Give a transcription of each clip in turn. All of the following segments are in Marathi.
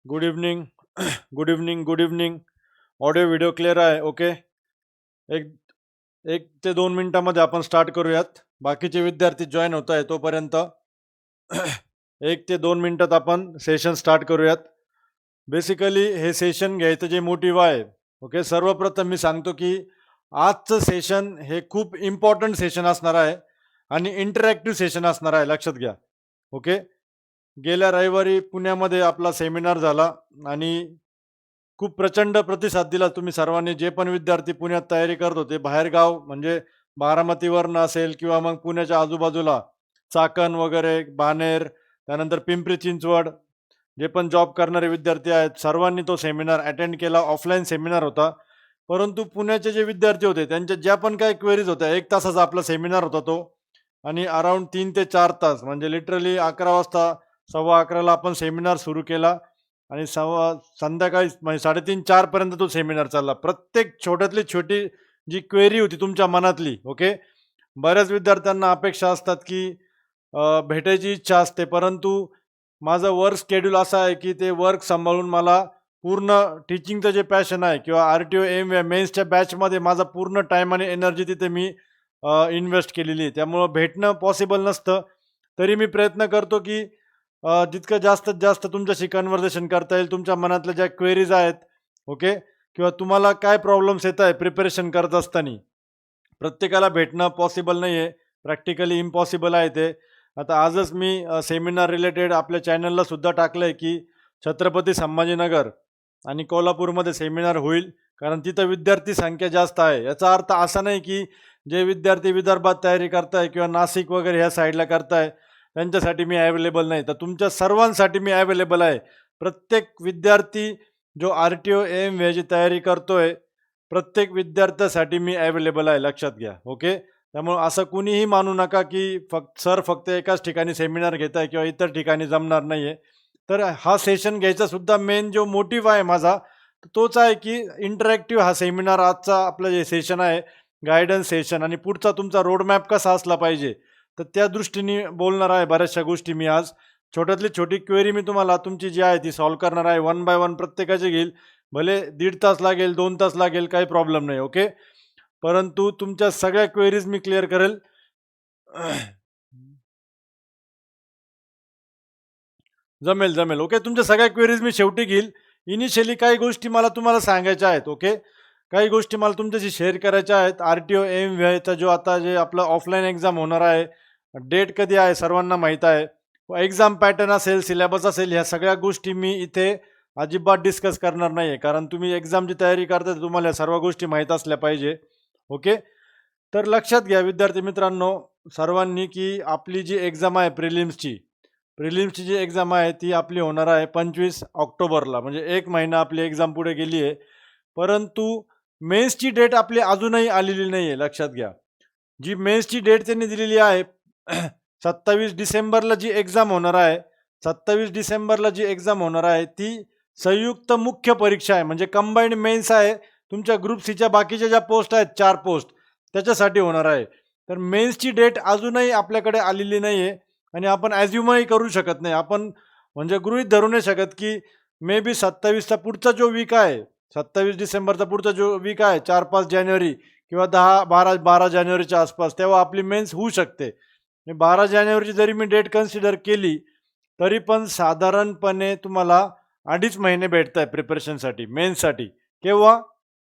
Good evening. Good evening, good evening. Audio video clear आहे? ओके. एक 1 ते 2 मिनिटामध्ये आपण स्टार्ट करूयात. बाकीचे विद्यार्थी जॉईन होत आहे तोपर्यंत 1 ते 2 मिनिटात आपण सेशन स्टार्ट करूयात. बेसिकली हे सेशन घ्यायचं जे मोटिव्ह आहे, ओके, सर्वप्रथम मी सांगतो की आजचं सेशन हे खूप इम्पॉर्टंट सेशन असणार आहे आणि इंटरॅक्टिव्ह सेशन असणार आहे, लक्षात घ्या. ओके. गेल्या रविवारी पुण्यामध्ये आपला सेमिनार झाला आणि खूप प्रचंड प्रतिसाद दिला तुम्ही सर्वांनी. जे पण विद्यार्थी पुण्यात तयारी करत होते, बाहेरगाव म्हणजे बारामतीवरनं असेल किंवा मग पुण्याच्या आजूबाजूला चाकण वगैरे, बाणेर, त्यानंतर पिंपरी चिंचवड, जे पण जॉब करणारे विद्यार्थी आहेत, सर्वांनी तो सेमिनार अटेंड केला. ऑफलाईन सेमिनार होता. परंतु पुण्याचे जे विद्यार्थी होते त्यांच्या ज्या पण काही क्वेरीज होत्या, 1 तासाचा आपला सेमिनार होता तो आणि अराउंड 3 ते 4 तास म्हणजे लिटरली 11 वाजता, 11:15ला आपण सेमिनार सुरू केला आणि संध्याकाळी म्हणजे 3:30-4 पर्यंत तो सेमिनार चालला. प्रत्येक छोट्यातली छोटी जी क्वेरी होती तुमच्या मनातली, ओके. बऱ्याच विद्यार्थ्यांना अपेक्षा असतात की भेटायची इच्छा असते, परंतु माझं वर्क शेड्यूल असं आहे की ते वर्क सांभाळून मला पूर्ण टीचिंगचं जे पॅशन आहे किंवा RTO एम मेन्सच्या बॅचमध्ये माझा पूर्ण टाईम आणि एनर्जी तिथे मी इन्व्हेस्ट केलेली आहे. त्यामुळं भेटणं पॉसिबल नसतं. तरी मी प्रयत्न करतो की जितकं जास्तीत जास्त तुमच्याशी कन्व्हर्सेशन करता येईल, तुमच्या मनातल्या ज्या क्वेरीज आहेत, ओके, किंवा तुम्हाला काय प्रॉब्लेम्स येत आहे प्रिपरेशन करत असताना, प्रत्येकाला भेटणं पॉसिबल नाही आहे. प्रॅक्टिकली इम्पॉसिबल आहे ते. आता आजच मी सेमिनार रिलेटेड आपल्या चॅनलला सुद्धा टाकलं आहे की छत्रपती संभाजीनगर आणि कोल्हापूरमध्ये सेमिनार होईल, कारण तिथं विद्यार्थी संख्या जास्त आहे. याचा अर्थ असा नाही की जे विद्यार्थी विदर्भात तयारी करताय किंवा नाशिक वगैरे ह्या साईडला करताय त्यांच्यासाठी मी अवेलेबल नाही. तर तुमच्या सर्वांसाठी मी अवेलेबल आहे. प्रत्येक विद्यार्थी जो RTO एम ची तयारी करतोय, प्रत्येक विद्यार्थ्यासाठी मी अवेलेबल आहे, लक्षात घ्या. ओके. त्यामुळे असं कुणीही मानू नका की फक्त एकाच ठिकाणी सेमिनार घेत आहे किंवा इतर ठिकाणी जमणार नाहीये. तर हा सेशन घ्यायचा सुद्धा मेन जो मोटिव्ह आहे माझा, तोच आहे की इंटरॅक्टिव्ह हा सेमिनार आजचा आपलं जे सेशन आहे, गाईडन्स सेशन आणि पुढचा तुमचा रोडमॅप कसा असला पाहिजे, तर त्या दृष्टीने बोलणार आहे बऱ्याचशा गोष्टी मी आज. छोट्यातली छोटी क्वेरी मी तुम्हाला तुमची जी आहे ती सॉल्व्ह करणार आहे. वन बाय वन प्रत्येकाची घेईल. भले 1.5 तास लागेल, 2 तास लागेल, काही प्रॉब्लेम नाही, ओके. परंतु तुमच्या सगळ्या क्वेरीज मी क्लिअर करेल. जमेल, जमेल. ओके. तुमच्या सगळ्या क्वेरीज मी शेवटी घेईल. इनिशियली काही गोष्टी मला तुम्हाला सांगायच्या आहेत, ओके. काही गोष्टी मला तुमच्याशी शेअर करायच्या आहेत. RTO एम-व्हीचा जो आता जे आपलं ऑफलाईन एक्झाम होणार आहे, डेट कधी आहे सर्वांना माहीत आहे. एक्झाम पॅटर्न असेल, सिलेबस असेल, ह्या सगळ्या गोष्टी मी इथे अजिबात डिस्कस करणार नाही आहे. कारण तुम्ही एक्झामची तयारी करताय, तर तुम्हाला या सर्व गोष्टी माहीत असल्या पाहिजे, ओके. तर लक्षात घ्या विद्यार्थी मित्रांनो, सर्वांनी की आपली जी एक्झाम आहे प्रिलिम्सची जी एक्झाम आहे ती आपली होणार आहे 25 ऑक्टोबरला. म्हणजे 1 महिना आपली एक्झाम पुढे गेली आहे. परंतु मेन्सची डेट आपली अजूनही आलेली नाही आहे, लक्षात घ्या. जी मेन्सची डेट त्यांनी दिलेली आहे 27 डिसेंबरला जी एक्झाम होणार आहे, 27 डिसेंबरला जी एक्झाम होणार आहे ती संयुक्त मुख्य परीक्षा आहे, म्हणजे कंबाईंड मेन्स आहे. तुमच्या ग्रुप सीच्या बाकीच्या ज्या पोस्ट आहेत, 4 पोस्ट, त्याच्यासाठी होणार आहे. तर मेन्सची डेट अजूनही आपल्याकडे आलेली नाही आहे आणि आपण ॲज्युमही करू शकत नाही. आपण म्हणजे गृहीत धरू नाही शकत की मे बी 27चा पुढचा जो वीक आहे, 27 डिसेंबरचा पुढचा जो वीक आहे, 4-5 जानेवारी किंवा 10-12 जानेवारीच्या आसपास, तेव्हा आपली मेन्स होऊ शकते. 12 जानेवारीची जरी मी डेट कन्सिडर केली, तरी पण साधारणपणे तुम्हाला 2.5 महिने भेटत आहे प्रिपरेशनसाठी, मेन्ससाठी. केव्हा?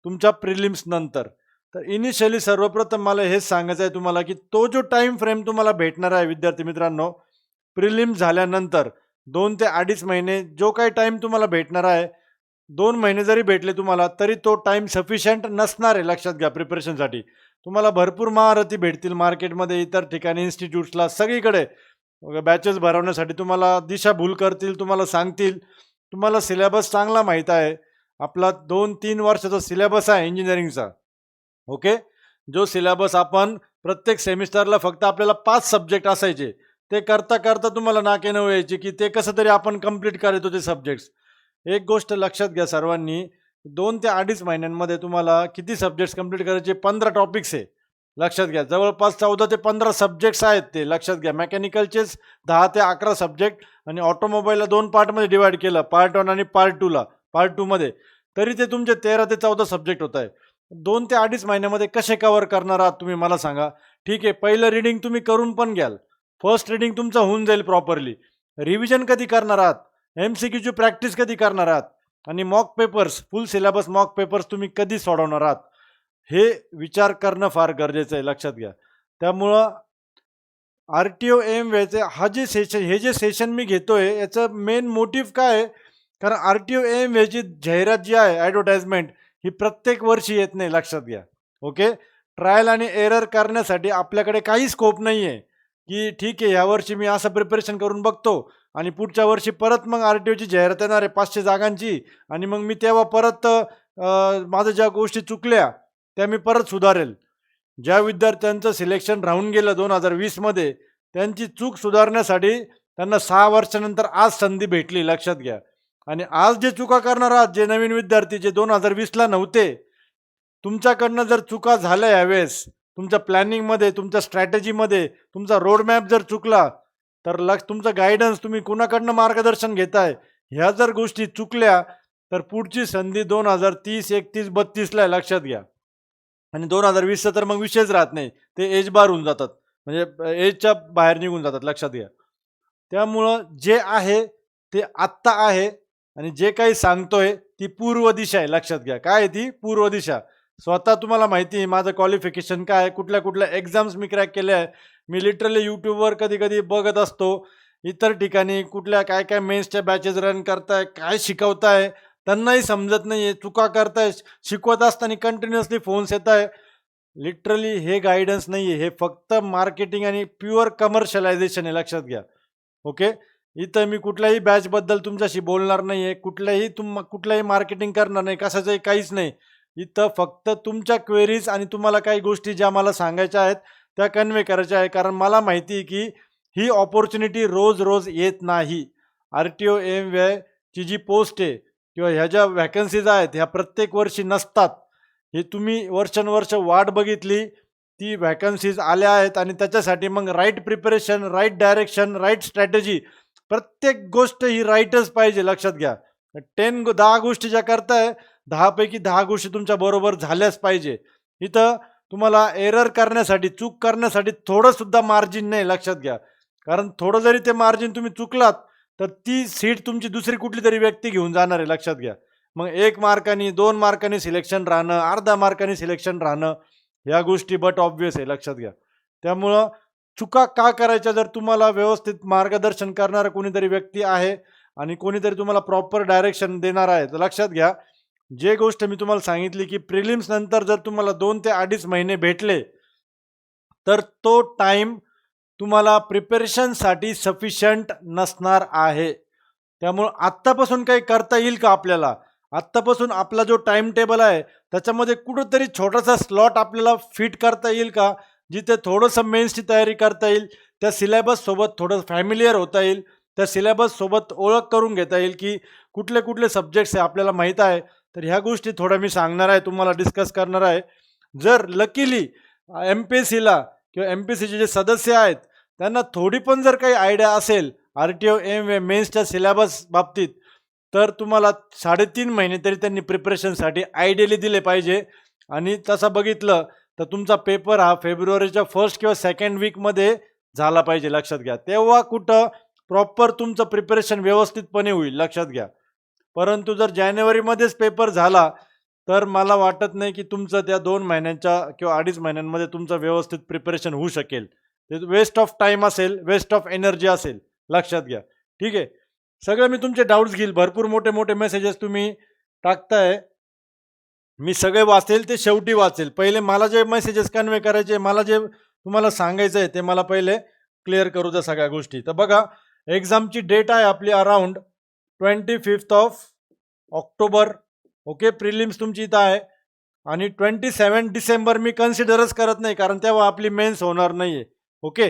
तुमच्या प्रिलिम्स नंतर. तर इनिशियली सर्वप्रथम मला हेच सांगायचं आहे तुम्हाला की तो जो टाईम फ्रेम तुम्हाला भेटणार आहे विद्यार्थी मित्रांनो, प्रिलिम्स झाल्यानंतर 2 ते 2.5 महिने जो काही टाईम तुम्हाला भेटणार आहे, 2 महिने जरी भेटले तुम्हाला, तरी तो टाईम सफिशियंट नसणार आहे, लक्षात घ्या प्रिपरेशनसाठी. तुम्हाला भरपूर महारथी भेटतील मार्केटमध्ये, इतर ठिकाणी, इन्स्टिट्यूट्सला, सगळीकडे बॅचेस भरवण्यासाठी तुम्हाला दिशाभूल करतील, तुम्हाला सांगतील. तुम्हाला सिलेबस चांगला माहीत आहे. आपला 2-3 वर्षाचा सिलेबस आहे इंजिनिअरिंगचा, ओके. जो सिलेबस आपण प्रत्येक सेमिस्टरला फक्त आपल्याला 5 सब्जेक्ट असायचे. ते करता करता तुम्हाला नाकेनऊ यायची की ते कसं तरी आपण कंप्लीट करायचो ते सब्जेक्ट्स. एक गोष्ट लक्षात घ्या सर्वांनी, 2 ते 2.5 महिन्यांमध्ये तुम्हाला किती सब्जेक्ट्स कंप्लीट करायचे? 15 टॉपिक्स आहे. लक्षात घ्या. जवळपास 14 ते 15 सब्जेक्ट्स आहेत ते, लक्षात घ्या. मेकॅनिकलचेच 10 ते 11 सब्जेक्ट आणि ऑटोमोबाईलला 2 पार्टमध्ये डिव्हाईड केलं, पार्ट 1 आणि पार्ट 2 मध्ये. तरी ते तुमचे 13 ते 14 सब्जेक्ट होत आहे. 2 ते 2.5 महिन्यामध्ये कसे कव्हर करणार आहात तुम्ही मला सांगा. ठीक आहे, पहिलं रीडिंग तुम्ही करून पण घ्याल. फर्स्ट रीडिंग तुमचं होऊन जाईल प्रॉपरली. रिव्हिजन कधी करणार आहात? MCQची प्रॅक्टिस कधी करणार आहात? आणि मॉक पेपर्स, फुल सिलेबस मॉक पेपर्स तुम्ही कधी सोडवणार आहात? हे विचार करणं फार गरजेचं आहे, लक्षात घ्या. त्यामुळं RTO एम-वेचे हे जे सेशन मी घेतोय याचं मेन मोटिव्ह काय आहे? कारण RTO एम-वेची जाहिरात जी आहे, ॲडव्हर्टाइजमेंट, ही प्रत्येक वर्षी येत नाही, लक्षात घ्या. ओके. ट्रायल आणि एरर करण्यासाठी आपल्याकडे काही स्कोप नाही आहे, की ठीक आहे यावर्षी मी असं प्रिपरेशन करून बघतो आणि पुढच्या वर्षी परत मग RTOची जाहिरात येणार आहे 500 जागांची आणि मग मी तेव्हा परत माझ्या ज्या गोष्टी चुकल्या त्या मी परत सुधारेल. ज्या विद्यार्थ्यांचं सिलेक्शन राहून गेलं 2020 मध्ये, त्यांची चूक सुधारण्यासाठी त्यांना 6 वर्षानंतर आज संधी भेटली, लक्षात घ्या. आणि आज जे चुका करणार आहात, जे नवीन विद्यार्थी जे 2020ला नव्हते, तुमच्याकडनं जर चुका झाल्या यावेळेस, तुमच्या प्लॅनिंगमध्ये, तुमच्या स्ट्रॅटेजीमध्ये, तुमचा रोडमॅप जर चुकला, तर तुमचं गाईडन्स तुम्ही कुणाकडनं मार्गदर्शन घेताय, ह्या जर गोष्टी चुकल्या, तर पुढची संधी 2030, 31, 32ला आहे, लक्षात घ्या. आणि 2020चा तर मग विषयच राहत नाही. ते एज बार होऊन जातात. म्हणजे एजच्या बाहेर निघून जातात, लक्षात घ्या. त्यामुळं जे आहे ते आत्ता आहे आणि जे काही सांगतोय ती पूर्व दिशा आहे, लक्षात घ्या. काय आहे ती? पूर्व दिशा. स्वतः तुम्हाला माहिती आहे माझं क्वालिफिकेशन काय आहे, कुठल्या एक्झाम्स मी क्रॅक केल्या आहे. मी लिटरली YouTubeवर कधी-कधी बघत असतो. इतर ठिकाणी कुठल्या काय-काय मेन्सच्या बॅचेस रन करताय, काय शिकवताय, त्यांनाही समजत नाहीये. चुका करताय, शिकवत असताना कंटिन्युअसली फोन्स येताय. लिटरली हे गाईडन्स नाहीये. हे फक्त मार्केटिंग आणि प्युअर कमर्शियलायझेशन आहे, लक्षात घ्या. ओके. इथं मी कुठल्याही बॅचबद्दल तुमच्याशी बोलणार नाहीये. कुठल्याही मार्केटिंग करणार नाही. कशाचंही काहीच नाही. इथं फक्त तुमच्या क्वेरीज आणि तुम्हाला काही गोष्टी ज्या मला सांगायच्या आहेत, त्या कन्वे करायच्या आहे. कारण मला माहिती आहे, की ही अपॉर्च्युनिटी रोज-रोज येत नाही. RTO एम-वेची जी पोस्ट आहे किंवा ह्या ज्या व्हॅकन्सीज आहेत, ह्या प्रत्येक वर्षी नसतात. हे तुम्ही वर्षानुवर्ष वाट बघितली, ती व्हॅकन्सीज आल्या आहेत आणि त्याच्यासाठी मग right preparation, right direction, right strategy, प्रत्येक गोष्ट ही राईटच पाहिजे, लक्षात घ्या. 10 गोष्टी ज्या करताय, 10 पैकी 10 गोष्टी तुमच्या बरोबर झाल्याच पाहिजे. इथं तुम्हाला एरर करण्यासाठी, चूक करण्यासाठी थोडं सुद्धा मार्जिन नाही, लक्षात घ्या. कारण थोडं जरी ते मार्जिन तुम्ही चुकलात, तर ती सीट तुमची दुसरी कुठलीतरी व्यक्ती घेऊन जाणार आहे, लक्षात घ्या. मग 1 मार्कानी, 2 मार्कांनी सिलेक्शन राहणं, अर्ध्या मार्कांनी सिलेक्शन राहणं, ह्या गोष्टी बट ऑब्व्हियस आहे, लक्षात घ्या. त्यामुळं चुका का करायच्या, जर तुम्हाला व्यवस्थित मार्गदर्शन करणारा कोणीतरी व्यक्ती आहे आणि कोणीतरी तुम्हाला प्रॉपर डायरेक्शन देणार आहे, तर लक्षात घ्या. जे गोष्ट मी तुम्हाला सांगितली, की प्रिलिम्स नंतर जर तुम्हाला 2 ते 2.5 महिने भेटले, तर तो टाईम तुम्हाला प्रिपरेशनसाठी सफिशियंट नसणार आहे. त्यामुळं आत्तापासून काही करता येईल का आपल्याला? आत्तापासून आपला जो टाईम टेबल आहे, त्याच्यामध्ये कुठेतरी छोटासा स्लॉट आपल्याला फिट करता येईल का? जिथे थोडंसं मेन्सची तयारी करता येईल, त्या सिलेबससोबत थोडं फॅमिलियर होता येईल, त्या सिलेबससोबत ओळख करून घेता येईल, की कुठले सब्जेक्ट्स आहे आपल्याला माहीत आहे. तर ह्या गोष्टी थोड्या मी सांगणार आहे, तुम्हाला डिस्कस करणार आहे. जर लकीली MPSCला किंवा MPSCचे जे सदस्य आहेत, त्यांना थोडी पण जर काही आयडिया असेल RTO मेन्सच्या सिलेबस बाबतीत, तर तुम्हाला 3.5 महिने तरी त्यांनी प्रिपरेशनसाठी आयडियली दिले पाहिजे. आणि तसं बघितलं तर तुमचा पेपर हा फेब्रुवारीच्या 1st किंवा 2nd वीकमध्ये झाला पाहिजे, लक्षात घ्या. तेव्हा कुठं प्रॉपर तुमचं प्रिपरेशन व्यवस्थितपणे होईल, लक्षात घ्या. परंतु जर जानेवारीमध्येच पेपर झाला, तर मला वाटत नाही की तुमचं त्या 2 महिन्यांच्या किंवा 2.5 महिन्यांमध्ये तुमचं व्यवस्थित प्रिपरेशन होऊ शकेल. ते वेस्ट ऑफ टाईम असेल, वेस्ट ऑफ एनर्जी असेल, लक्षात घ्या. ठीक आहे. सगळं मी तुमचे डाउट्स घेईल. भरपूर मोठे मेसेजेस तुम्ही टाकताय. मी सगळे वाचेल, ते शेवटी वाचेल. पहिले मला जे मेसेजेस कन्वे करायचे, मला जे तुम्हाला सांगायचं आहे, ते मला पहिले क्लिअर करू द्या सगळ्या गोष्टी. तर बघा, एक्झामची डेट आहे आपली around 25 of October. Okay. Prelims तुमची इथं आहे आणि 27 डिसेंबर मी कन्सिडरच करत नाही, कारण तेव्हा आपली मेन्स होणार नाही आहे. ओके.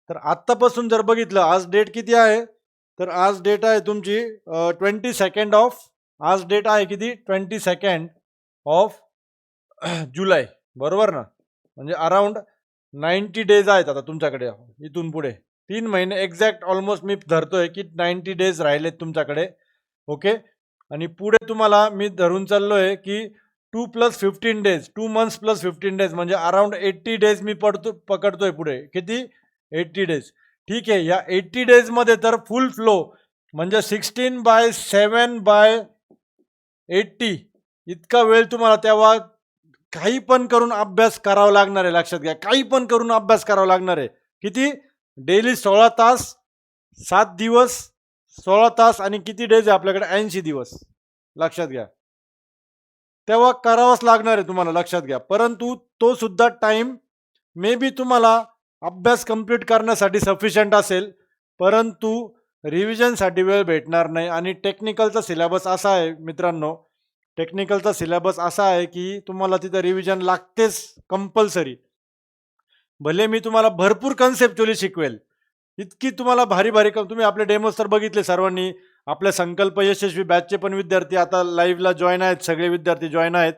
तर आत्तापासून जर बघितलं, आज डेट किती आहे, तर आज डेट आहे तुमची 22 ऑफ, आज डेट आहे किती, 22 ऑफ जुलै, बरोबर ना. म्हणजे अराउंड 90 डेज आहेत आता तुमच्याकडे इथून पुढे 3 महिने एक्झॅक्ट ऑलमोस्ट मी धरतोय की 90 डेज राहिलेत तुमच्याकडे. ओके. आणि पुढे तुम्हाला मी धरून चाललोय की 2 + 15 डेज 2 मंथ्स + 15 डेज म्हणजे अराउंड 80 डेज मी पकडतोय पुढे. किती? 80 डेज. ठीक आहे. या 80 डेजमध्ये तर फुल फ्लो म्हणजे 16/7/80 इतका वेळ तुम्हाला तेव्हा काही पण करून अभ्यास करावा लागणार आहे. लक्षात घ्या. काही पण करून अभ्यास करावा लागणार आहे. किती? डेली 16 तास, 7 दिवस, 16 तास आणि किती डेज आहे आपल्याकडे? 80 दिवस. लक्षात घ्या. तेव्हा करावंच लागणार आहे तुम्हाला. लक्षात घ्या. परंतु तो सुद्धा टाईम मे बी तुम्हाला अभ्यास कंप्लीट करण्यासाठी सफिशियंट असेल, परंतु रिव्हिजनसाठी वेळ भेटणार नाही. आणि टेक्निकलचा सिलेबस असा आहे मित्रांनो, टेक्निकलचा सिलेबस असा आहे की तुम्हाला तिथं रिव्हिजन लागतेच कंपल्सरी. भले मी तुम्हाला भरपूर कन्सेप्च्युअली शिकवेल, इतकी तुम्हाला भारी भारी तुम्ही आपले डेमोज तर बघितले सर्वांनी. आपल्या संकल्प यशस्वी बॅचचे पण विद्यार्थी आता लाईव्हला जॉईन आहेत, सगळे विद्यार्थी जॉईन आहेत.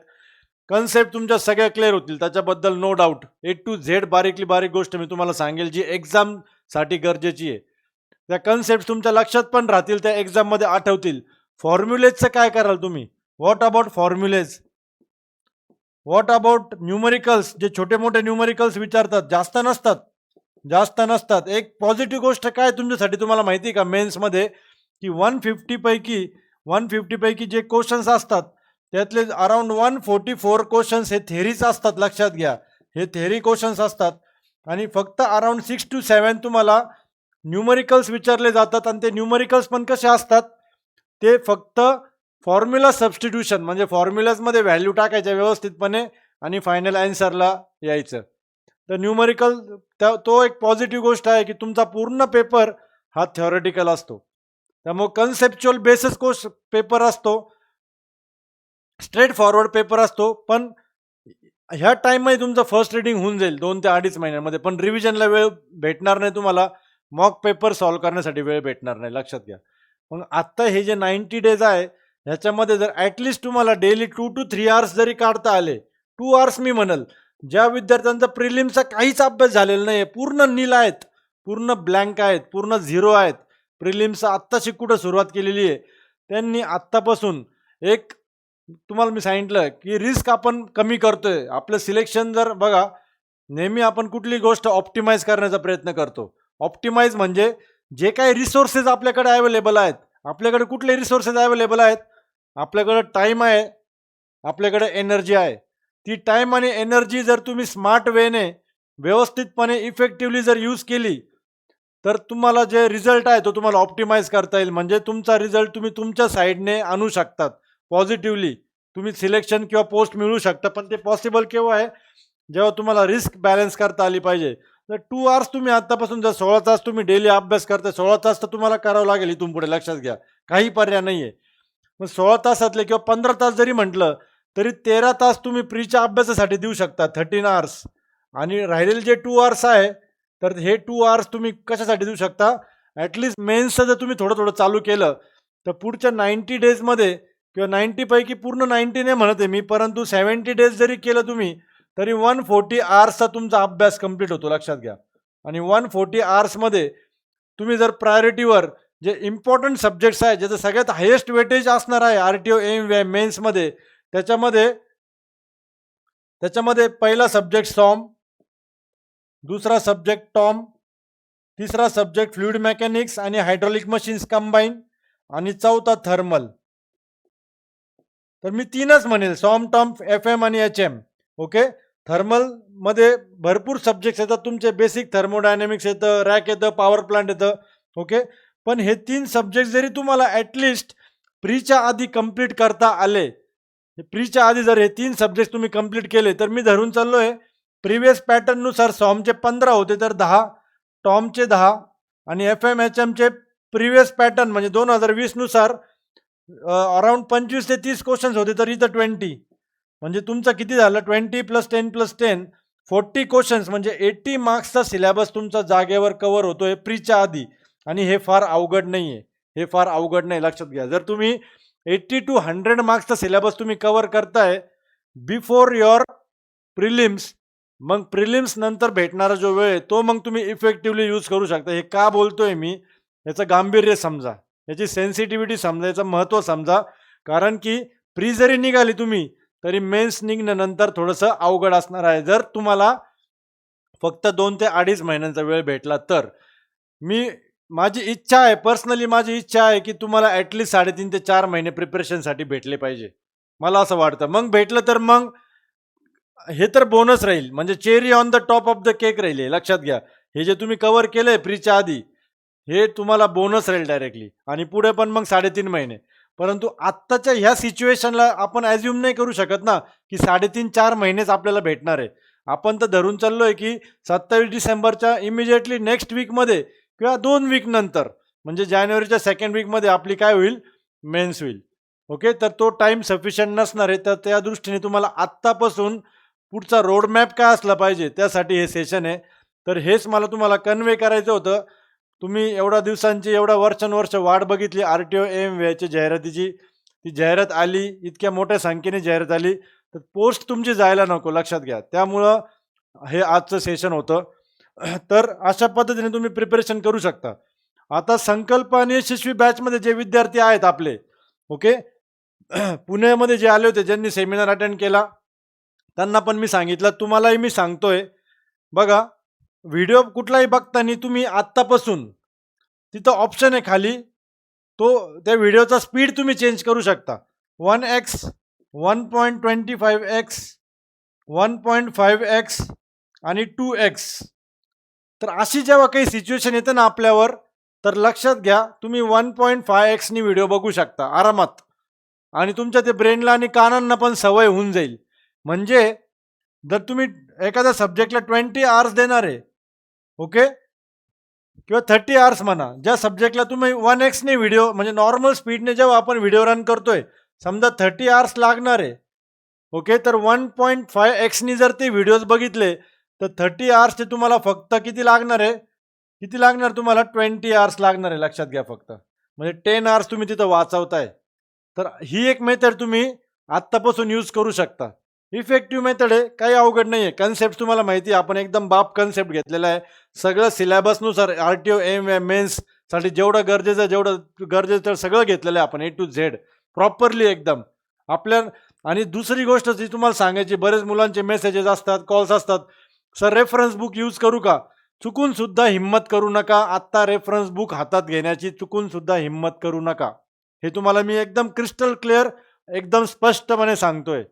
कन्सेप्ट तुमच्या सगळ्या क्लिअर होतील त्याच्याबद्दल no doubt. A to Z बारीकली बारीक गोष्ट मी तुम्हाला सांगेल जी एक्झामसाठी गरजेची आहे. त्या कन्सेप्ट तुमच्या लक्षात पण राहतील, त्या एक्झाममध्ये आठवतील. फॉर्म्युलेजचं काय कराल तुम्ही? What about formulas? What about numericals? जे छोटे मोठे न्यूमरिकल्स विचारतात, जास्त नसतात, जास्त नसतात. एक पॉझिटिव्ह गोष्ट काय तुमच्यासाठी तुम्हाला माहिती आहे का मेन्समध्ये? की 150 पैकी जे क्वेश्चन्स असतात त्यातले अराउंड 144 क्वेश्चन्स हे थेरीच असतात. लक्षात घ्या. हे थेरी क्वेश्चन्स असतात आणि फक्त अराउंड 6 to 7 तुम्हाला न्यूमरिकल्स विचारले जातात. आणि ते न्यूमरिकल्स पण कसे असतात? ते फक्त फॉर्म्युला सबस्टिट्यूशन म्हणजे फॉर्म्युलाजमध्ये व्हॅल्यू टाकायच्या व्यवस्थितपणे आणि फायनल आन्सरला यायचं. तर न्यूमरिकल तो एक पॉझिटिव्ह गोष्ट आहे की तुमचा पूर्ण पेपर हा थेऑरेटिकल असतो. त्यामुळे कन्सेप्च्युअल बेसिस कोर्स पेपर असतो, स्ट्रेट फॉरवर्ड पेपर असतो. पण ह्या टाईममध्ये तुमचं फर्स्ट रीडिंग होऊन जाईल 2 ते 2.5 महिन्यांमध्ये. पण रिव्हिजनला वेळ भेटणार नाही तुम्हाला, मॉक पेपर सॉल्व्ह करण्यासाठी वेळ भेटणार नाही. लक्षात घ्या. मग आत्ता हे जे 90 डेज आहे ह्याच्यामध्ये जर ॲटलिस्ट तुम्हाला डेली 2 to 3 आवर्स जरी काढता आले, 2 आवर्स मी म्हणल, ज्या विद्यार्थ्यांचा प्रिलिमचा काहीच अभ्यास झालेला नाही, पूर्ण नील आहेत, पूर्ण ब्लँक आहेत, पूर्ण झिरो आहेत, प्रिलिमचा आत्ताशी कुठं सुरुवात केलेली आहे, त्यांनी आत्तापासून एक तुम्हाला मी सांगितलं की रिस्क आपण कमी करतोय. आपलं सिलेक्शन जर बघा, नेहमी आपण कुठली गोष्ट ऑप्टिमाइज करण्याचा प्रयत्न करतो. ऑप्टिमाइज म्हणजे जे काही रिसोर्सेस आपल्याकडे अवेलेबल आहेत. आपल्याकडे कुठले रिसोर्सेस अवेलेबल आहेत? आपल्याकडे टाईम आहे, आपल्याकडे एनर्जी आहे. ती टाईम आणि एनर्जी जर तुम्ही स्मार्ट वेने व्यवस्थितपणे इफेक्टिव्हली जर यूज केली तर तुम्हाला जे रिझल्ट आहे तो तुम्हाला ऑप्टिमाइज करता येईल. म्हणजे तुमचा रिझल्ट तुम्ही तुमच्या साईडने आणू शकतात. पॉझिटिव्हली तुम्ही सिलेक्शन किंवा पोस्ट मिळू शकता. पण ते पॉसिबल केव्हा आहे? जेव्हा तुम्हाला रिस्क बॅलन्स करता आली पाहिजे. तर 2 आवर्स तुम्ही आत्तापासून जर 16 तास तुम्ही डेली अभ्यास करता, 16 तास तर तुम्हाला करावं लागेल इथून पुढे. लक्षात घ्या. काही पर्याय नाही आहे. मग 16 तासातले किंवा 15 तास जरी म्हटलं तरी 13 तास तुम्ही प्रीच्या अभ्यासासाठी देऊ शकता, 13 आवर्स. आणि राहिलेले जे 2 आवर्स आहे तर हे 2 आवर्स तुम्ही कशासाठी देऊ शकता? ॲटलिस्ट मेन्सचं जर तुम्ही थोडं थोडं चालू केलं तर पुढच्या 90 डेजमध्ये किंवा 90 पैकी पूर्ण 90 नाही म्हणत आहे मी, परंतु 70 डेज जरी केलं तुम्ही तरी 140 आवर्सचा तुमचा अभ्यास कंप्लीट होतो. लक्षात घ्या. आणि 140 आवर्समध्ये तुम्ही जर प्रायोरिटीवर जे इम्पॉर्टंट सब्जेक्ट्स आहेत, ज्याचं सगळ्यात हायेस्ट वेटेज असणार आहे RTO एम मेन्समध्ये, त्याच्यामध्ये पहिला सब्जेक्ट सॉम, दुसरा सब्जेक्ट टॉम, तिसरा सब्जेक्ट फ्लुइड मेकॅनिक्स आणि हायड्रॉलिक मशीन्स कंबाईन आणि चौथा थर्मल. तर मी 3च म्हणेल, सॉम, टॉम, FM आणि HM. ओके. थर्मलमध्ये भरपूर सब्जेक्ट्स येतात तुमचे. बेसिक थर्मोडायनॅमिक्स येतं, रॅक येतं, पॉवर प्लांट येतं. ओके. पण हे 3 सब्जेक्ट जरी तुम्हाला ॲटलिस्ट प्रीच्या आधी कंप्लीट करता आले, प्रीच्या आधी जर हे 3 सब्जेक्ट तुम्ही कंप्लीट केले तर मी धरून चाललो आहे प्रिव्हियस पॅटर्ननुसार सॉमचे 15 होते तर 10, टॉमचे 10 आणि FM HMचे प्रिव्हियस पॅटर्न म्हणजे 2020 नुसार अराउंड 25 ते 30 क्वेश्चन्स होते तर इथं 20. म्हणजे तुमचं किती झालं? 20 + 10 + 10 40 क्वेश्चन्स म्हणजे 80 मार्क्सचा सिलेबस तुमचा जागेवर कव्हर होतोय प्रीच्या आधी. आणि हे फार अवघड नाही आहे, हे फार अवघड नाही. लक्षात घ्या. जर तुम्ही 80 to 100 मार्क्सचा सिलेबस तुम्ही कव्हर करताय बिफोर युअर प्रिलिम्स, मग प्रिलिम्स नंतर भेटणारा जो वेळ आहे तो मग तुम्ही इफेक्टिव्हली यूज करू शकता. हे का बोलतोय मी? याचं गांभीर्य समजा, याची सेन्सिटिव्हिटी समजा, याचं महत्त्व समजा. कारण की प्री जरी निघाली तुम्ही तरी मेन्स निघण्यानंतर थोडंसं अवघड असणार आहे. जर तुम्हाला फक्त 2 ते 2.5 महिन्यांचा वेळ भेटला तर. मी माझी इच्छा आहे, पर्सनली माझी इच्छा आहे, की तुम्हाला ॲटलीस्ट 3.5 ते 4 महिने प्रिपरेशनसाठी भेटले पाहिजे. मला असं वाटतं. मग भेटलं तर मग हे तर बोनस राहील. म्हणजे cherry on the top of the cake राहील हे लक्षात घ्या. हे जे तुम्ही कव्हर केलंय प्रीच्या आधी, हे तुम्हाला बोनस राहील डायरेक्टली आणि पुढे पण मग 3.5 महिने. परंतु आत्ताच्या ह्या सिच्युएशनला आपण अझ्युम नाही करू शकत ना, की 3.5-4 महिनेच आपल्याला भेटणार आहे. आपण तर धरून चाललोय, की 27 डिसेंबरच्या इमिडिएटली नेक्स्ट वीकमध्ये किंवा 2 वीक नंतर म्हणजे जानेवारीच्या 2nd वीकमध्ये आपली काय होईल? मेन्स होईल. ओके. तर तो टाईम सफिशियंट नसणार आहे. तर त्या दृष्टीने तुम्हाला आत्तापासून पुढचा रोड मॅप काय असला पाहिजे त्यासाठी हे सेशन आहे. तर हेच मला तुम्हाला कन्वे करायचं होतं. तुम्ही एवढ्या दिवसांची, एवढ्या वर्षानुवर्ष वाट बघितली आर-टी-ओ एम-व्हीआयच्या जाहिरातीची. ती जाहिरात आली, इतक्या मोठ्या संख्येने जाहिरात आली, तर पोस्ट तुमची जायला नको लक्षात घ्या. त्यामुळं हे आजचं सेशन होतं. तर अशा पद्धतीने तुम्ही प्रिपरेशन करू शकता. आता संकल्प आणि यशस्वी बॅचमध्ये जे विद्यार्थी आहेत आपले, ओके. पुण्यामध्ये जे आले होते, ज्यांनी सेमिनार अटेंड केला, त्यांना पण मी सांगितलं, तुम्हालाही मी सांगतोय. बघा, व्हिडिओ कुठलाही बघताना तुम्ही आत्तापासून तिथं ऑप्शन आहे खाली, त्या व्हिडिओचा स्पीड तुम्ही चेंज करू शकता. 1x, 1.25x, 1.5x आणि 2x. तर अशी जेव्हा काही सिच्युएशन येते ना आपल्यावर, तर लक्षात घ्या, तुम्ही 1.5x नी व्हिडिओ बघू शकता आरामात आणि तुमच्या ते ब्रेनला आणि कानांना पण सवय होऊन जाईल. म्हणजे जर तुम्ही एखाद्या सब्जेक्टला 20 आवर्स देणार आहे, ओके, किंवा 30 आवर्स म्हणा, ज्या सब्जेक्टला तुम्ही 1x ने व्हिडिओ म्हणजे नॉर्मल स्पीडने जेव्हा आपण व्हिडिओ रन करतोय, समजा 30 आवर्स लागणार आहे, ओके. तर 1.5x नी जर ते व्हिडिओज बघितले तर 30 आवर्सचे तुम्हाला फक्त किती लागणार आहे? किती लागणार तुम्हाला? 20 आवर्स लागणार आहे लक्षात घ्या फक्त. म्हणजे 10 आवर्स तुम्ही तिथं वाचवताय. तर ही एक मेथड तुम्ही आत्तापासून यूज करू शकता. इफेक्टिव्ह मेथड आहे, काही अवघड नाही आहे. कन्सेप्ट तुम्हाला माहिती आहे, आपण एकदम बाप कन्सेप्ट घेतलेला आहे. सगळं सिलेबसनुसार आर-टी-ओ एम मेन्ससाठी जेवढं गरजेचं सगळं घेतलेलं आहे आपण ए टू झेड प्रॉपरली एकदम आपल्या. आणि दुसरी गोष्ट जी तुम्हाला सांगायची, बरेच मुलांचे मेसेजेस असतात, कॉल्स असतात, सर रेफरन्स बुक यूज करू का? चुकून सुद्धा हिम्मत करू नका. आत्ता रेफरन्स बुक हातात घेण्याची चुकून सुद्धा हिम्मत करू नका. हे तुम्हाला मी एकदम क्रिस्टल क्लिअर, एकदम स्पष्टपणे सांगतोय.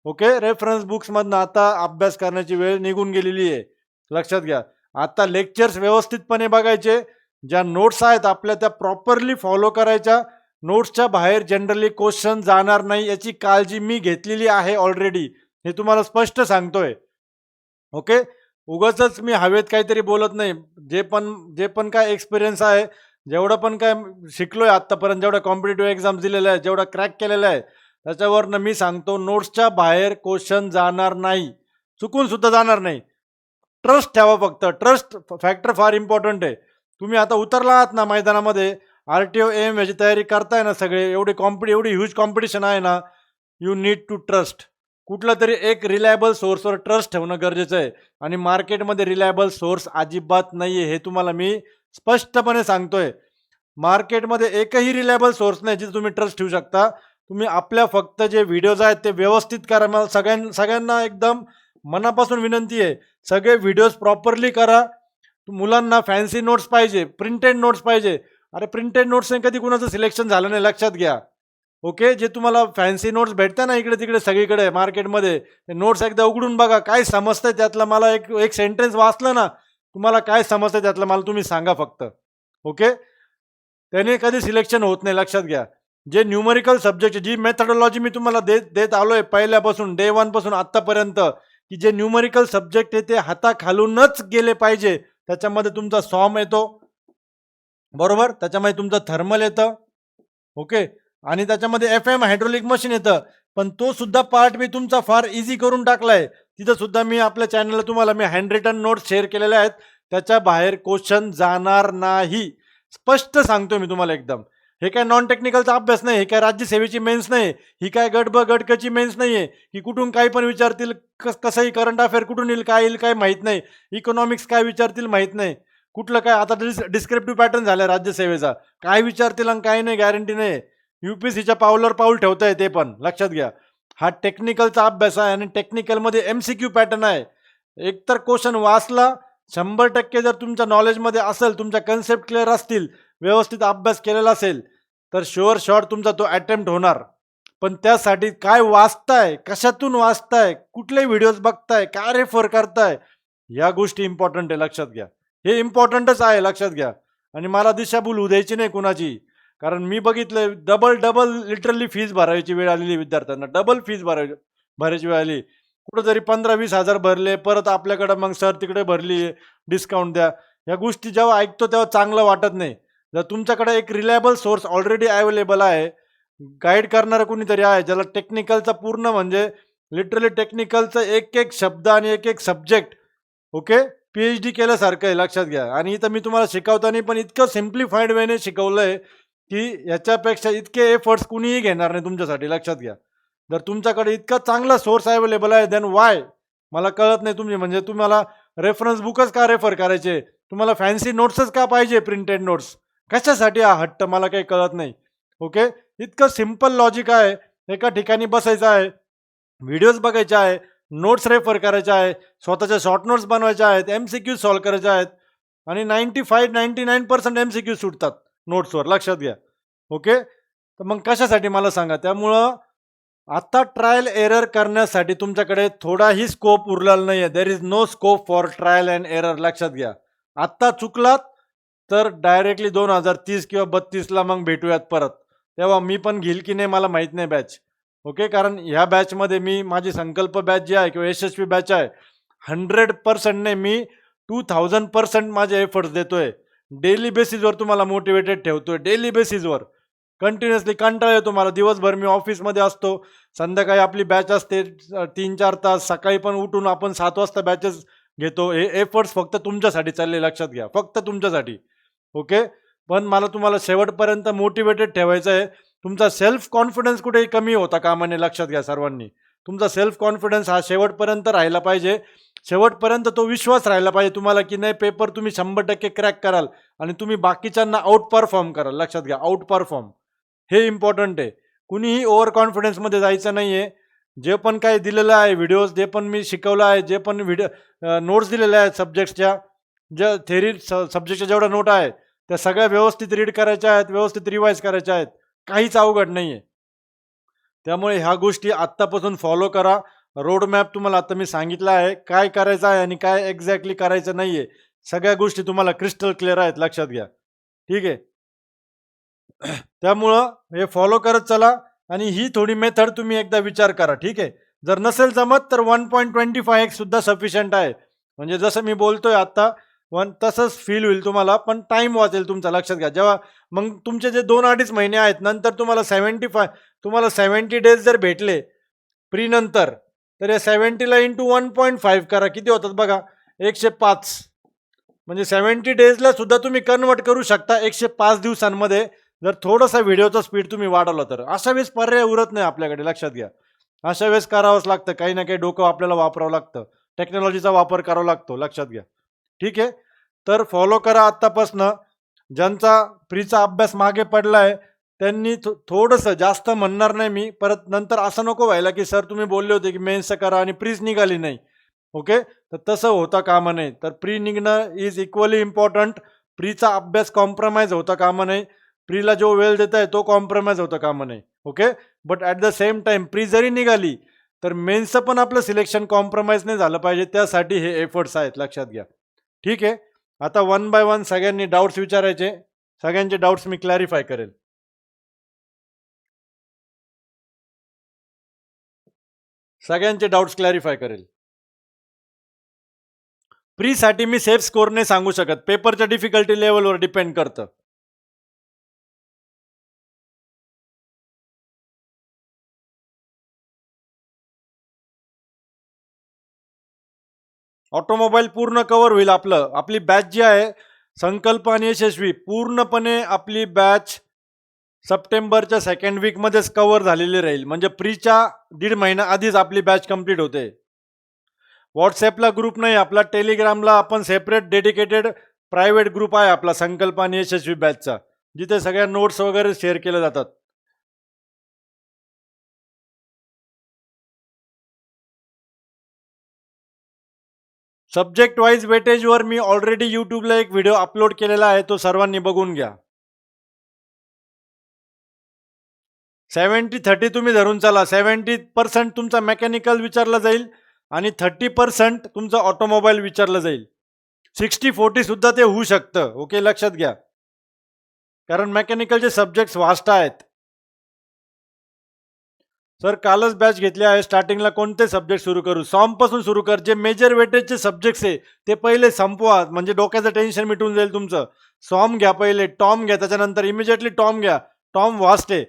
ओके. रेफरन्स बुक्समधनं आता अभ्यास करण्याची वेळ निघून गेलेली आहे लक्षात घ्या. आता लेक्चर्स व्यवस्थितपणे बघायचे, ज्या नोट्स आहेत आपल्या त्या प्रॉपरली फॉलो करायच्या. नोट्सच्या बाहेर जनरली क्वेश्चन जाणार नाही याची काळजी मी घेतलेली आहे ऑलरेडी. हे तुम्हाला स्पष्ट सांगतोय. ओके. उगाचच मी हवेत काहीतरी बोलत नाही. जे पण काय एक्सपिरियन्स आहे, जेवढं पण काय शिकलोय आत्तापर्यंत, जेवढ्या कॉम्पिटिटिव्ह एक्झाम्स दिलेल्या आहेत, जेवढा क्रॅक केलेला आहे, त्याच्यावरनं मी सांगतो नोट्सच्या बाहेर क्वेश्चन जाणार नाही, चुकून सुद्धा जाणार नाही. ट्रस्ट ठेवा फक्त. ट्रस्ट फॅक्टर फार इम्पॉर्टंट आहे. तुम्ही आता उतरला आहात ना मैदानामध्ये, आर-टी-ओ एम याची तयारी करताय ना सगळे, एवढी ह्यूज कॉम्पिटिशन आहे ना, यू नीड टू ट्रस्ट. कुठला तरी एक रिलायबल सोर्सवर ट्रस्ट ठेवणं गरजेचं आहे. आणि मार्केटमध्ये रिलायबल सोर्स अजिबात नाही आहे, हे तुम्हाला मी स्पष्टपणे सांगतोय. मार्केटमध्ये एकही रिलायबल सोर्स नाही जिथे तुम्ही ट्रस्ट ठेवू शकता. तुम्ही आपल्या फक्त जे व्हिडिओज आहेत ते व्यवस्थित करा. मला सगळ्यांना एकदम मनापासून विनंती आहे, सगळे व्हिडिओज प्रॉपरली करा. मुलांना फॅन्सी नोट्स पाहिजे, प्रिंटेड नोट्स पाहिजे. अरे प्रिंटेड नोट्सने कधी कुणाचं सिलेक्शन झालं नाही लक्षात घ्या. ओके. जे तुम्हाला फॅन्सी नोट्स भेटतात ना इकडे तिकडे सगळीकडे मार्केटमध्ये, ते नोट्स एकदा उघडून बघा, काय समजतंय त्यातलं. मला एक सेंटेन्स वाचलं ना, तुम्हाला काय समजतंय त्यातलं मला तुम्ही सांगा फक्त. ओके. त्याने कधी सिलेक्शन होत नाही लक्षात घ्या. जे न्यूमरिकल सब्जेक्ट, जी मेथडॉलॉजी मी तुम्हाला देत आलोय पहिल्यापासून डे 1 पासून आत्तापर्यंत, की जे न्यूमरिकल सब्जेक्ट आहे ते हाताखालूनच गेले पाहिजे. त्याच्यामध्ये तुमचा सॉम येतो, बरोबर, त्याच्यामध्ये तुमचं थर्मल येतं, ओके, आणि त्याच्यामध्ये FM हायड्रोलिक मशीन येतं. पण तो सुद्धा पार्ट मी तुमचा फार इझी करून टाकलाय. तिथं सुद्धा मी आपल्या चॅनलला तुम्हाला मी हँड रिटन नोट्स शेअर केलेल्या आहेत. त्याच्या बाहेर क्वेश्चन जाणार नाही, स्पष्ट सांगतोय मी तुम्हाला एकदम. हे काय नॉन टेक्निकलचा अभ्यास नाही, हे काय राज्यसेवेची मेन्स नाही, ही काय गट ब गट क ची मेन्स नाहीये, की कुठून काही पण विचारतील, कसंही करंट अफेअर कुठून येईल काय माहीत नाही. इकॉनॉमिक्स काय विचारतील माहीत नाही. कुठलं काय आता डिस्क्रिप्टिव्ह पॅटर्न झालाय राज्यसेवेचा. काय विचारतील आणि काय नाही गॅरंटी नाही. यू-पी-एस-सीच्या पावलावर पाऊल ठेवताय ते पण लक्षात घ्या. हा टेक्निकलचा अभ्यास आहे आणि टेक्निकलमध्ये एम-सी-क्यू पॅटर्न आहे. एकतर क्वेश्चन वाचला 100% जर तुमच्या नॉलेजमध्ये असेल, तुमच्या कन्सेप्ट क्लिअर असतील, व्यवस्थित अभ्यास केलेला असेल, तर शुअर शॉट तुमचा तो अटेम्प्ट होणार. पण त्यासाठी काय वाचताय, कशातून वाचताय, कुठले व्हिडिओज बघताय, काय रेफर करताय, या गोष्टी इम्पॉर्टंट आहे लक्षात घ्या. हे इम्पॉर्टंटच आहे लक्षात घ्या. आणि मला दिशाभूल होऊ द्यायची नाही कुणाची. कारण मी बघितलंय डबल लिटरली फीज भरायची वेळ आलेली विद्यार्थ्यांना. डबल फीज भरायची वेळ आली. कुठेतरी 15,000-20,000 भरले, परत आपल्याकडं मग सर तिकडे भरली, डिस्काउंट द्या. या गोष्टी जेव्हा ऐकतो तेव्हा चांगलं वाटत नाही. जर तुमच्याकडे एक रिलायबल सोर्स ऑलरेडी अवेलेबल आहे, गाईड करणारं कुणीतरी आहे, ज्याला टेक्निकलचा पूर्ण म्हणजे लिटरली टेक्निकलचा एक शब्द आणि एक सब्जेक्ट ओके पी-एच-डी केल्यासारखं आहे लक्षात घ्या. आणि इथं मी तुम्हाला शिकवताना पण इतकं सिम्प्लिफाईड वेने शिकवलंय, की याच्यापेक्षा इतके एफर्ट्स कुणीही घेणार नाही तुमच्यासाठी लक्षात घ्या. जर तुमच्याकडे इतका चांगला सोर्स अवेलेबल आहे देन वाय मला कळत नाही तुम्ही म्हणजे तुम्हाला रेफरन्स बुकच का रेफर करायचे, तुम्हाला फॅन्सी नोट्सच का पाहिजे, प्रिंटेड नोट्स कशासाठी हा हट्ट मला काही कळत नाही. ओके इतकं सिम्पल लॉजिक आहे. एका ठिकाणी बसायचं आहे, व्हिडिओज बघायचे आहे, नोट्स रेफर करायचे आहे, स्वतःच्या शॉर्ट नोट्स बनवायच्या आहेत, एम-सी-क्यू सॉल्व्ह करायचे आहेत आणि 95-99% एम-सी-क्यू सुटतात नोट्सवर लक्षात घ्या. ओके तर मग कशासाठी मला सांगा. त्यामुळं आता ट्रायल एरर करण्यासाठी तुमच्याकडे थोडाही स्कोप उरलेला नाहीये. There is no scope for trial and error लक्षात घ्या. आत्ता चुकलात तर डायरेक्टली 2030 किंवा 32ला मग भेटूयात परत. तेव्हा मी पण घेईल की नाही मला माहीत नाही बॅच. ओके कारण ह्या बॅचमध्ये मी माझी संकल्प बॅच जी आहे किंवा यशस्वी बॅच आहे 100% नाही मी 2000% माझे एफर्ट्स देतोय. डेली बेसिसवर तुम्हाला मोटिवेटेड ठेवतोय. डेली बेसिसवर कंटिन्युअसली कंटाळा येतो मला. दिवसभर मी ऑफिसमध्ये असतो, संध्याकाळी आपली बॅच असते 3-4 तास, सकाळी पण उठून आपण 7 वाजता बॅचेस घेतो. हे एफर्ट्स फक्त तुमच्यासाठी चालले लक्षात घ्या, फक्त तुमच्यासाठी. ओके पण मला तुम्हाला शेवटपर्यंत मोटिवेटेड ठेवायचं आहे. तुमचा सेल्फ कॉन्फिडन्स कुठेही कमी होता कामा नये लक्षात घ्या सर्वांनी. तुमचा सेल्फ कॉन्फिडन्स हा शेवटपर्यंत राहिला पाहिजे. शेवटपर्यंत तो विश्वास राहिला पाहिजे तुम्हाला की नाही पेपर तुम्ही 100% क्रॅक कराल आणि तुम्ही बाकीच्यांना आउट परफॉर्म कराल लक्षात घ्या. आउट परफॉर्म हे इम्पॉर्टंट आहे. कुणीही ओव्हर कॉन्फिडन्समध्ये जायचं नाही आहे. जे पण काही दिलेलं आहे व्हिडिओज, जे पण मी शिकवलं आहे, जे पण नोट्स दिलेल्या आहेत सब्जेक्ट्सच्या, ज्या थेरी सब्जेक्टच्या जेवढ्या नोट आहे, त्या सगळ्या व्यवस्थित रीड करायच्या आहेत, व्यवस्थित रिवाईज करायच्या आहेत. काहीच अवघड नाही आहे. त्यामुळे ह्या गोष्टी आत्तापासून फॉलो करा. रोड मॅप तुम्हाला आता मी सांगितलं आहे. काय करायचं आहे आणि काय एक्झॅक्टली करायचं नाही आहे. सगळ्या गोष्टी तुम्हाला क्रिस्टल क्लिअर आहेत लक्षात घ्या. ठीक आहे. त्यामुळं हे फॉलो करत चला आणि ही थोडी मेथड तुम्ही एकदा विचार करा. ठीक आहे. जर नसेल जमत तर 1.25x सुद्धा सफिशियंट आहे. म्हणजे जसं मी बोलतोय आता तसंच फील होईल तुम्हाला, पण टाईम वाचेल तुमचा लक्षात घ्या. जेव्हा मग तुमचे जे 2-2.5 महिने आहेत नंतर तुम्हाला 70 डेज जर भेटले प्री नंतर, तर या 70ला इंटू 1.5 करा. किती होतात बघा 105. म्हणजे 70 डेजला सुद्धा तुम्ही कन्वर्ट करू शकता 105 दिवसांमध्ये. जर थोडासा व्हिडिओचा स्पीड तुम्ही वाढवला तर. अशा वेळेस पर्याय उरत नाही आपल्याकडे लक्षात घ्या. अशा वेळेस करावंच लागतं. काही ना काही डोकं आपल्याला वापरावं लागतं. टेक्नॉलॉजीचा वापर करावा लागतो लक्षात घ्या. ठीक आहे. तर फॉलो करा आत्तापासनं. ज्यांचा प्रीचा अभ्यास मागे पडलाय त्यांनी थोडंसं जास्त म्हणणार नाही मी. परत नंतर असं नको व्हायला की सर तुम्ही बोलले होते की मेन्सचं करा आणि प्रीच निघाली नाही. ओके तर तसं होता कामा नये. तर प्री निघणं इज इक्वली इम्पॉर्टंट. प्रीचा अभ्यास कॉम्प्रोमाइज होता कामा नये. प्रीला जो वेळ देताय तो कॉम्प्रोमाइज होता कामा नये. Okay but at the same time pre जरी निघाली तर मेन्सचं पण आपलं सिलेक्शन कॉम्प्रोमाइज नाही झालं पाहिजे. त्यासाठी हे एफर्ट्स आहेत लक्षात घ्या. ठीक आहे. आता वन बाय वन सगळ्यांनी डाऊट्स विचारायचे. सगळ्यांचे डाऊट्स मी क्लॅरिफाय करेल. सगळ्यांचे डाऊट्स क्लॅरिफाय करेल. प्रीसाठी मी सेफ स्कोर नाही सांगू शकत. पेपरच्या डिफिकल्टी लेवलवर डिपेंड करतं. ऑटोमोबाईल पूर्ण कव्हर होईल आपलं. आपली बॅच जी आहे संकल्प आणि यशस्वी पूर्णपणे आपली बॅच सप्टेंबरच्या सेकंड वीकमध्येच कव्हर झालेली राहील, म्हणजे प्रीच्या 1.5 महिना आधीच आपली बॅच कंप्लीट होते. व्हॉट्सॲपला ग्रुप नाही आपला, टेलिग्रामला आपण सेपरेट डेडिकेटेड प्रायव्हेट ग्रुप आहे आपला संकल्प आणि यशस्वी बॅचचा, जिथे सगळ्या नोट्स वगैरे शेअर केल्या जातात. सब्जेक्ट वाईज वेटेजवर मी ऑलरेडी यूट्यूबला एक व्हिडिओ अपलोड केलेला आहे, तो सर्वांनी बघून घ्या. 70-30 तुम्ही धरून चला. 70% तुमचा मेकॅनिकल विचारला जाईल आणि 30% तुमचं ऑटोमोबाईल विचारलं जाईल. 60-40 सुद्धा ते होऊ शकतं. ओके, लक्षात घ्या. कारण मेकॅनिकलचे सब्जेक्ट्स वास्ट आहेत. सर कालच बॅच घेतली आहे, स्टार्टिंगला कोणते सब्जेक्ट सुरू करू? पासून सुरू कर. जे मेजर वेटेजचे सब्जेक्ट्स आहे ते पहिले संपवा, म्हणजे डोक्याचं टेन्शन मिटून जाईल तुमचं. सॉम घ्या पहिले, टॉम घ्या, त्याच्यानंतर इमिजिएटली टॉम घ्या. टॉम वास्ट आहे.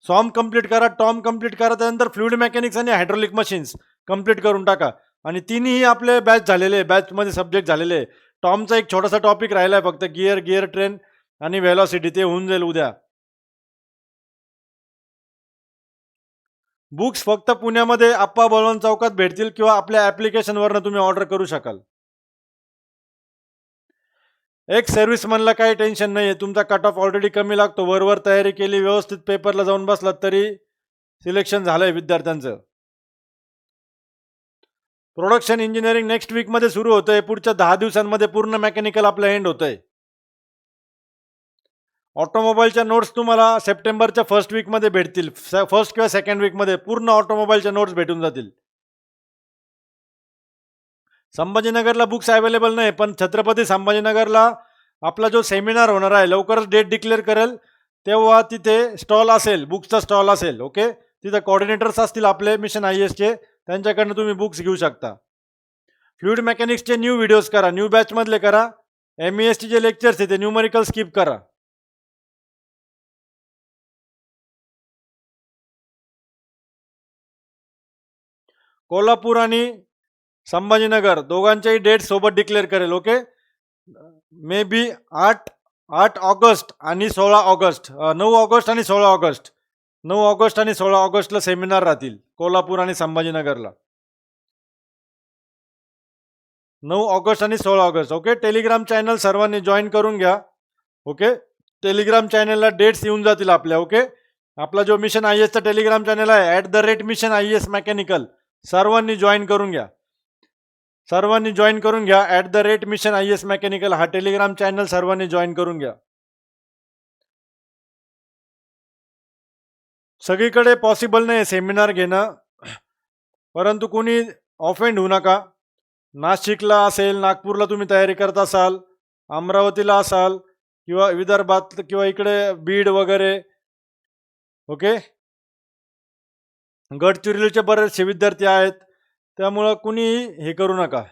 सॉम कंप्लीट करा, टॉम कंप्लीट करा, त्यानंतर फ्लुइड मेकॅनिक्स आणि हायड्रॉलिक मशीन्स कंप्लीट करून टाका. आणि तिन्ही आपले बॅच झालेले, बॅचमध्ये सब्जेक्ट झालेले. टॉमचा एक छोटासा टॉपिक राहिला आहे फक्त, गिअर ट्रेन आणि व्हेलॉसिटी, ते होऊन जाईल उद्या. बुक्स फक्त पुण्यामध्ये आप्पा बळवंत चौकात भेटतील किंवा आपल्या ॲप्लिकेशनवरनं तुम्ही ऑर्डर करू शकाल. एक सर्व्हिसमनला काही टेन्शन नाही आहे. तुमचा कट ऑफ ऑलरेडी कमी लागतो. वरवर तयारी केली, व्यवस्थित पेपरला जाऊन बसलात तरी सिलेक्शन झालंय विद्यार्थ्यांचं. प्रोडक्शन इंजिनिअरिंग नेक्स्ट वीकमध्ये सुरू होतंय. पुढच्या 10 दिवसांमध्ये पूर्ण मेकॅनिकल आपलं एंड होतंय. ऑटोमोबाईलच्या नोट्स तुम्हाला सप्टेंबरच्या फर्स्ट वीकमध्ये भेटतील. फर्स्ट किंवा सेकंड वीकमध्ये पूर्ण ऑटोमोबाईलच्या नोट्स भेटून जातील. संभाजीनगरला बुक्स अवेलेबल नाही, पण छत्रपती संभाजीनगरला आपला जो सेमिनार होणार आहे, लवकरच डेट डिक्लेअर करेल, तेव्हा तिथे स्टॉल असेल, बुक्सचा स्टॉल असेल. ओके, तिथं कोऑर्डिनेटर्स असतील आपले मिशन IASचे, त्यांच्याकडनं तुम्ही बुक्स घेऊ शकता. फ्लुइड मेकॅनिक्सचे न्यू व्हिडिओज करा, न्यू बॅचमधले करा. MESचे जे लेक्चर्स आहे ते न्यूमरिकल स्किप करा. कोल्हापूर आणि संभाजीनगर दोघांच्याही डेट सोबत डिक्लेअर करेल. ओके, मे बी 8 ऑगस्ट आणि 16 ऑगस्ट, 9 ऑगस्ट आणि 16 ऑगस्ट, 9 ऑगस्ट आणि 16 ऑगस्टला सेमिनार राहतील कोल्हापूर आणि संभाजीनगरला. 9 ऑगस्ट आणि 16 ऑगस्ट. ओके, टेलिग्राम चॅनल सर्वांनी जॉईन करून घ्या. ओके, टेलिग्राम चॅनलला डेट्स येऊन जातील आपल्या. ओके, आपला जो मिशन IASचा टेलिग्राम चॅनल आहे @मिशन IAS मेकॅनिकल, सर्वांनी जॉईन करून घ्या. सर्वांनी जॉईन करून घ्या. @मिशन IAS मेकॅनिकल हा टेलिग्राम चॅनल सर्वांनी जॉईन करून घ्या. सगळीकडे पॉसिबल नाही सेमिनार घेणं, परंतु कोणी ऑफेंड होऊ नका. नाशिकला असेल, नागपूरला तुम्ही तयारी करत असाल, अमरावतीला असाल किंवा विदर्भात किंवा इकडे बीड वगैरे. ओके, गडचिरोलीचे बरेचसे विद्यार्थी आहेत, त्यामुळं कुणीही हे करू नका.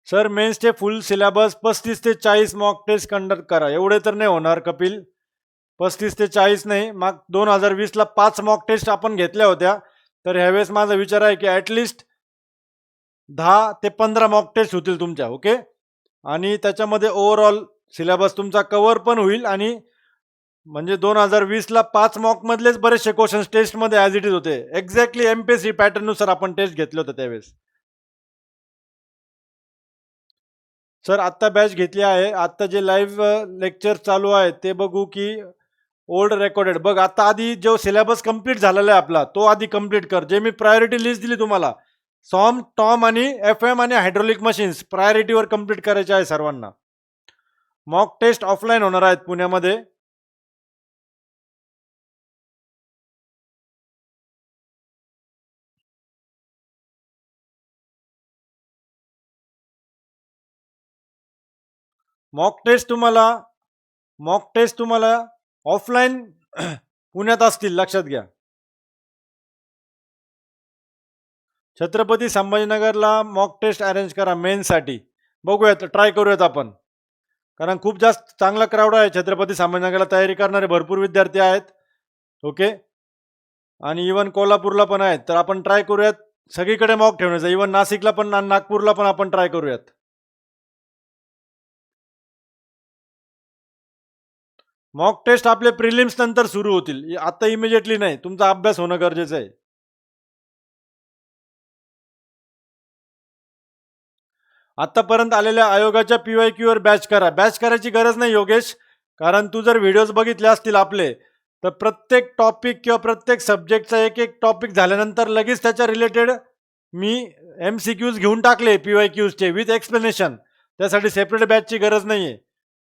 सर मेन्सचे फुल सिलेबस 35 ते 40 मॉक टेस्ट कंडक्ट करा. एवढे तर नाही होणार कपिल, 35 ते 40 नाही. मग 2020ला 5 मॉक टेस्ट आपण घेतल्या होत्या, तर ह्यावेळेस माझा विचार आहे की ॲटलिस्ट 10 ते 15 मॉक टेस्ट होतील तुमच्या. ओके, आणि त्याच्यामध्ये ओव्हरऑल सिलेबस तुमचा कव्हर पण होईल. आणि म्हणजे 2020ला 5 मॉकमधलेच बरेचसे क्वेश्चन्स टेस्टमध्ये ॲज इट इज होते. एक्झॅक्टली MPSC पॅटर्ननुसार आपण टेस्ट घेतले होते त्यावेळेस. सर आत्ता बॅच घेतली आहे, आत्ता जे लाईव्ह लेक्चर चालू आहेत ते बघू की ओल्ड रेकॉर्डेड? बघ, आता आधी जो सिलेबस कंप्लीट झालेला आहे आपला तो आधी कंप्लीट कर. जे मी प्रायोरिटी लिस्ट दिली तुम्हाला, सॉम, टॉम आणि FM आणि हायड्रॉलिक मशीन्स प्रायोरिटीवर कंप्लीट करायचे आहे सर्वांना. मॉक टेस्ट ऑफलाईन होणार आहेत पुण्यामध्ये. मॉक टेस्ट तुम्हाला ऑफलाईन पुण्यात असतील, लक्षात घ्या. छत्रपती संभाजीनगरला मॉक टेस्ट अरेंज करा मेन्ससाठी. बघूयात, ट्राय करूयात आपण, कारण खूप जास्त चांगला क्राऊड आहे छत्रपती संभाजीनगरला. तयारी करणारे भरपूर विद्यार्थी आहेत. ओके, आणि इवन कोल्हापूरला पण आहेत. तर आपण ट्राय करूयात सगळीकडे मॉक ठेवण्याचा. इवन नाशिकला पण, नागपूरला पण आपण ट्राय करूयात. मॉक टेस्ट आपले प्रिलिम्स नंतर सुरू होतील. आता इमिजिएटली नाही. तुमचा अभ्यास होणं गरजेचं आहे. आतापर्यंत आलेल्या आयोगाच्या PYQवर बॅच करा. बॅच करायची गरज नाही योगेश. कारण तू जर व्हिडिओज बघितले असतील आपले, तर प्रत्येक टॉपिक किंवा प्रत्येक सब्जेक्टचा एक टॉपिक झाल्यानंतर लगेच त्याच्या रिलेटेड मी MCQs घेऊन टाकले PYQsचे विथ एक्सप्लेनेशन. त्यासाठी सेपरेट बॅचची गरज नाहीये.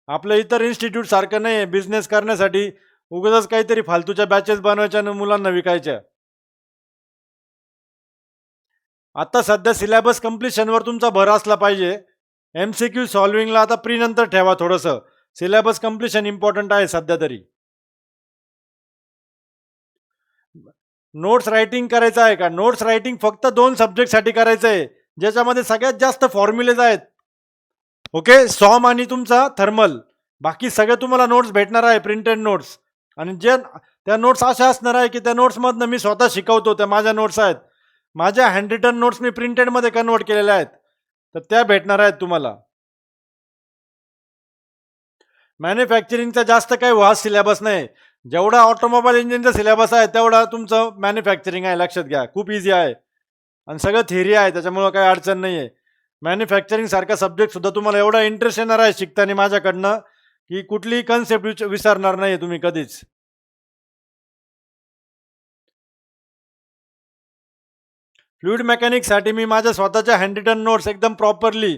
आपलं इतर इन्स्टिट्यूट सारखं नाहीये बिझनेस करण्यासाठी उगाचच काहीतरी फालतूच्या बॅचेस बनवायच्या आणि मुलांना विकायच्या. आता सध्या सिलेबस कंप्लीशनवर तुमचा भर असला पाहिजे. MCQ सॉल्विंगला आता प्री नंतर ठेवा थोडंसं. सिलेबस कंप्लीशन इम्पॉर्टंट आहे सध्या तरी. नोट्स रायटिंग करायचं आहे का? नोट्स रायटिंग फक्त 2 सब्जेक्टसाठी करायचं आहे, ज्याच्यामध्ये सगळ्यात जास्त फॉर्म्युलेज आहेत. ओके, सॉम आणि तुमचा थर्मल. बाकी सगळे तुम्हाला नोट्स भेटणार आहे, प्रिंटेड नोट्स. आणि जे त्या नोट्स अशा असणार आहे की त्या नोट्समधनं मी स्वतः शिकवतो. त्या माझ्या नोट्स आहेत. माझ्या हँड रिटन नोट्स मी प्रिंटेडमध्ये कन्वर्ट केलेल्या आहेत, तर त्या भेटणार आहेत तुम्हाला. मॅन्युफॅक्चरिंगचा जास्त काही वास सिलेबस नाही. जेवढा ऑटोमोबाईल इंजिनचा सिलेबस आहे तेवढा तुमचं मॅन्युफॅक्चरिंग आहे. लक्षात घ्या, खूप इझी आहे आणि सगळं थिअरी आहे, त्याच्यामुळं काही अडचण नाही आहे. मॅन्युफॅक्चरिंग सारखा सब्जेक्ट सुद्धा तुम्हाला एवढा इंटरेस्ट येणार आहे शिकताना माझ्याकडनं, की कुठलीही कन्सेप्ट विसरणार नाही तुम्ही कधीच. फ्लुइड मेकॅनिक्ससाठी मी माझ्या स्वतःच्या हँड रिटन नोट्स एकदम प्रॉपरली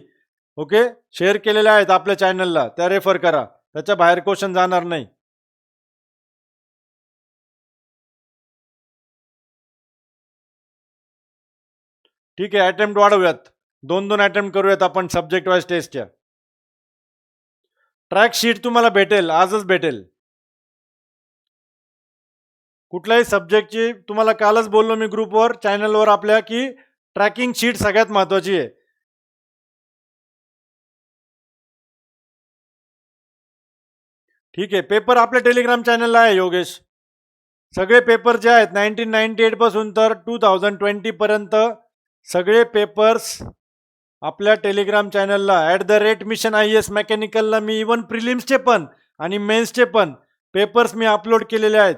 ओके शेअर केलेल्या आहेत आपल्या चॅनलला. त्या रेफर करा. त्याच्या बाहेर क्वेश्चन जाणार नाही. ठीक आहे, अटेम्प्ट वाढवूयात. 2-2 अटेम्प्ट करूयात आपण सब्जेक्ट वाईज टेस्टच्या. ट्रॅक शीट तुम्हाला भेटेल, आजच भेटेल. कुठल्याही सब्जेक्टची तुम्हाला कालच बोललो मी ग्रुपवर चॅनलवर आपल्या की ट्रॅकिंग शीट सगळ्यात महत्वाची आहे. ठीक आहे, पेपर आपल्या टेलिग्राम चॅनलला आहे योगेश. सगळे पेपर जे आहेत 1998 पासून तर 2020 पर्यंत सगळे पेपर्स आपल्या टेलिग्राम चॅनलला @मिशन IAS मेकॅनिकलला मी इवन प्रिलिम्सचे पण आणि मेन्सचे पण पेपर्स मी अपलोड केलेले आहेत.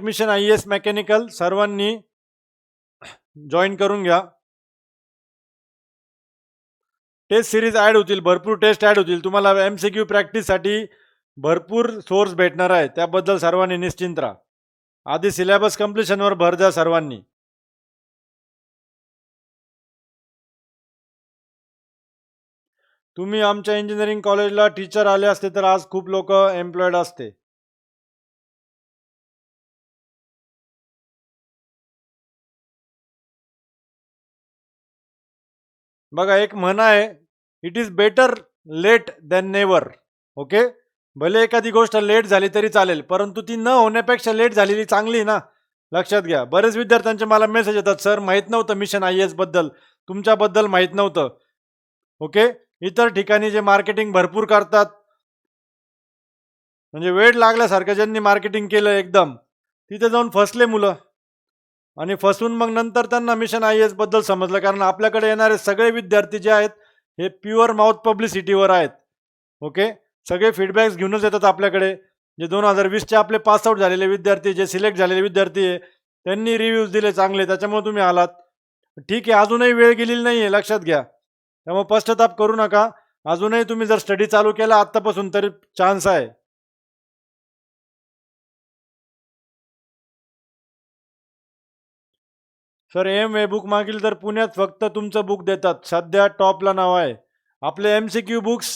मिशन IAS मेकॅनिकल सर्वांनी जॉईन करून घ्या. टेस्ट सिरीज ॲड होतील, भरपूर टेस्ट ॲड होतील. तुम्हाला MCQ प्रॅक्टिससाठी भरपूर सोर्स भेटणार आहे. त्याबद्दल सर्वांनी निश्चिंत राहा. आधी सिलेबस कंप्लिशनवर भर द्या सर्वांनी. तुम्ही आमच्या इंजिनिअरिंग कॉलेजला टीचर आले असते तर आज खूप लोक एम्प्लॉयड असते. बघा, एक म्हण आहे, it is better late than never. Okay, भले एखादी गोष्ट लेट झाली तरी चालेल, परंतु ती न होण्यापेक्षा लेट झालेली चांगली ना. लक्षात घ्या. बरेच विद्यार्थ्यांचे मला मेसेज येतात, सर माहीत नव्हतं मिशन IAS बद्दल, तुमच्याबद्दल माहीत नव्हतं. ओके, इतर ठिकाणी जे मार्केटिंग भरपूर करतात, म्हणजे वेळ लागल्यासारखं ज्यांनी मार्केटिंग केलं एकदम, तिथे जाऊन फसले मुलं. आणि फसून मग नंतर त्यांना मिशन IAS बद्दल समजलं. कारण आपल्याकडे येणारे सगळे विद्यार्थी जे आहेत हे प्युअर माउथ पब्लिसिटीवर आहेत. ओके, सगळे फीडबॅक्स घेऊनच येतात आपल्याकडे. जे 2020चे आपले पासआउट झालेले विद्यार्थी, जे सिलेक्ट झालेले विद्यार्थी आहे, त्यांनी रिव्ह्यूज दिले चांगले, त्याच्यामुळे तुम्ही आलात. ठीक आहे, अजूनही वेळ गेलेली नाही आहे, लक्षात घ्या. त्यामुळे पश्चाताप करू नका. अजूनही तुम्ही जर स्टडी चालू केला आत्तापासून तरी चान्स आहे. सर वे बुक मागील तर पुण्यात फक्त तुमचं बुक देतात. सध्या टॉपला नाव आहे. आपले MCQ books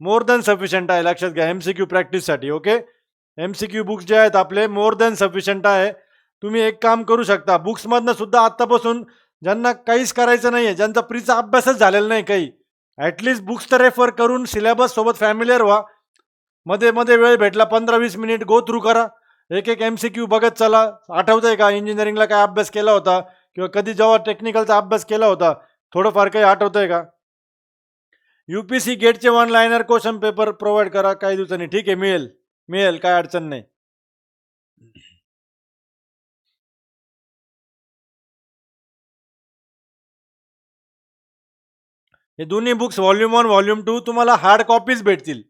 more than sufficient आहे. लक्षात घ्या, MCQ प्रॅक्टिससाठी. ओके, MCQ बुक्स जे आहेत आपले मोर दॅन सफिशियंट आहे. तुम्ही एक काम करू शकता, बुक्समधनं सुद्धा आत्तापासून ज्यांना काहीच करायचं नाही आहे, ज्यांचा प्रीचा अभ्यासच झालेला नाही काही, ॲटलिस्ट बुक्स तर रेफर करून सिलेबस सोबत फॅमिलियर व्हा. मध्ये मध्ये वेळ भेटला 15-20 मिनिट गो थ्रू करा. एक MCQ बघत चला. आठवतंय का इंजिनिअरिंगला काय अभ्यास केला होता किंवा कधी जेव्हा टेक्निकलचा अभ्यास केला होता, थोडंफार काही आठवतंय का? UPSC गेटचे 1 लायनर क्वेश्चन पेपर प्रोव्हाइड करा काही दिवसांनी. ठीक आहे, मिळेल. मिळेल, काय अडचण नाही. हे दोन्ही बुक्स व्हॉल्यूम 1, व्हॉल्यूम 2 तुम्हाला हार्ड कॉपीज भेटतील.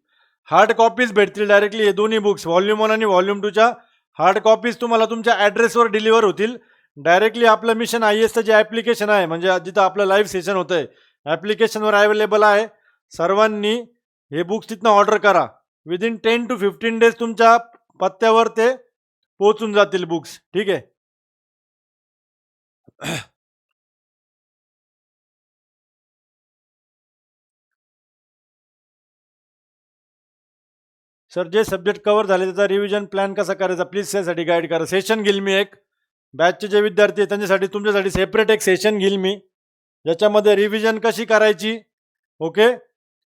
हार्ड कॉपीज भेटतील डायरेक्टली. हे दोन्ही बुक्स व्हॉल्यूम 1 आणि व्हॉल्यूम 2च्या हार्ड कॉपीज तुम्हाला तुमच्या ॲड्रेसवर डिलिव्हर होतील. डायरेक्टली आपलं मिशन IASचं जे ॲप्लिकेशन आहे, म्हणजे जिथं आपलं लाईव्ह सेशन होतंय, ॲप्लिकेशनवर अवेलेबल आहे. सर्वांनी हे बुक्स तिथनं ऑर्डर करा. विदिन 10 to 15 डेज तुमच्या पत्त्यावर ते पोहोचून जातील बुक्स. ठीक आहे. सर, जे सब्जेक्ट कव्हर झाले त्याचा रिव्हिजन प्लॅन कसा करायचा प्लीज त्यासाठी गाईड करा. सेशन घेईल मी एक. बॅचचे जे विद्यार्थी आहेत त्यांच्यासाठी तुमच्यासाठी सेपरेट एक सेशन घेईल मी, ज्याच्यामध्ये रिव्हिजन कशी करायची. ओके.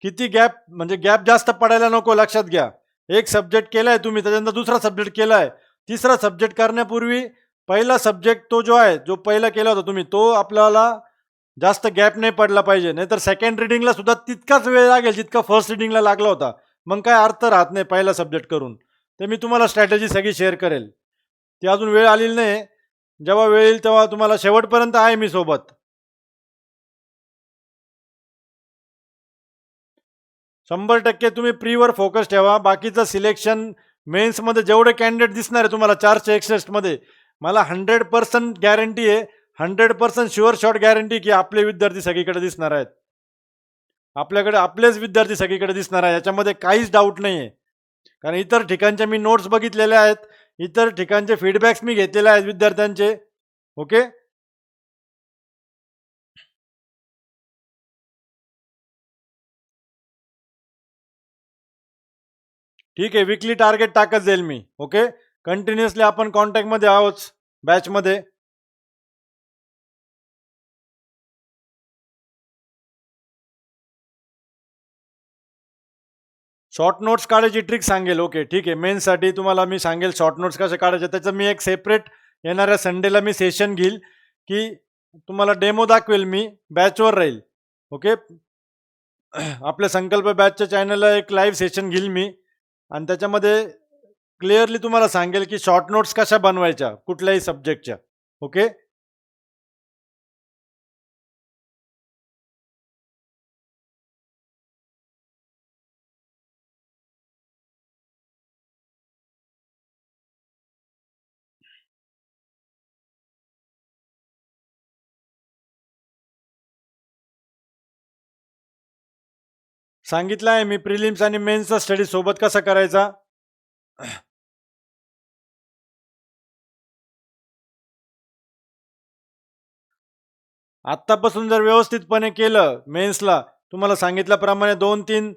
किती गॅप, म्हणजे गॅप जास्त पडायला नको, लक्षात घ्या. एक सब्जेक्ट केलाय तुम्ही, त्याच्यानंतर दुसरा सब्जेक्ट केलाय. तिसरा सब्जेक्ट करण्यापूर्वी पहिला सब्जेक्ट तो जो आहे, जो पहिला केला होता तुम्ही, तो आपल्याला जास्त गॅप नाही पडला पाहिजे. नाहीतर सेकंड रिडिंगला सुद्धा तितकाच वेळ लागेल जितका फर्स्ट रिडिंगला लागला होता. मग काय अर्थ राहत नाही पहिला सब्जेक्ट करून. ते मी तुम्हाला स्ट्रॅटेजी सगळी शेअर करेल. ती अजून वेळ आलेली नाही. जेव्हा वेळ येईल तेव्हा तुम्हाला शेवटपर्यंत आहे मी सोबत. 100% तुम्ही प्रीवर फोकस ठेवा. बाकीचं सिलेक्शन मेन्समध्ये जेवढे कॅन्डिडेट दिसणार आहे तुम्हाला 461 मध्ये, मला 100% गॅरंटी आहे, 100% शुअर शॉट गॅरंटी की आपले विद्यार्थी सगळीकडे दिसणार आहेत. आपल्याकडे आपलेच विद्यार्थी सगळीकडे दिसणार आहे, याच्यामध्ये काहीच डाऊट नाही आहे. कारण इतर ठिकाणच्या मी नोट्स बघितलेल्या आहेत, इतर ठिकाणचे फीडबॅक्स मी घेतलेले आहेत विद्यार्थ्यांचे. ओके. ठीक आहे. वीकली टार्गेट टाकत जाईल मी. ओके. कंटिन्युअसली आपण कॉन्टॅक्टमध्ये आहोत बॅचमध्ये. शॉर्ट नोट्स काढायची ट्रिक सांगेल. ओके, ठीक आहे. मेन्ससाठी तुम्हाला मी सांगेल शॉर्ट नोट्स कसे काढायचे. त्याचं मी एक सेपरेट येणाऱ्या संडेला मी सेशन घेईल, की तुम्हाला डेमो दाखवेल मी, बॅचवर राहील. ओके. आपल्या संकल्प बॅचच्या चॅनलला एक लाईव्ह सेशन घेईल मी, आणि त्याच्यामध्ये क्लिअरली तुम्हाला सांगेल की शॉर्ट नोट्स कशा बनवायच्या कुठल्याही सब्जेक्टच्या. ओके. सांगितलं आहे मी प्रिलिम्स आणि मेन्सचा स्टडी सोबत कसा करायचा. आत्तापासून जर व्यवस्थितपणे केलं मेन्सला, तुम्हाला सांगितल्याप्रमाणे 2-3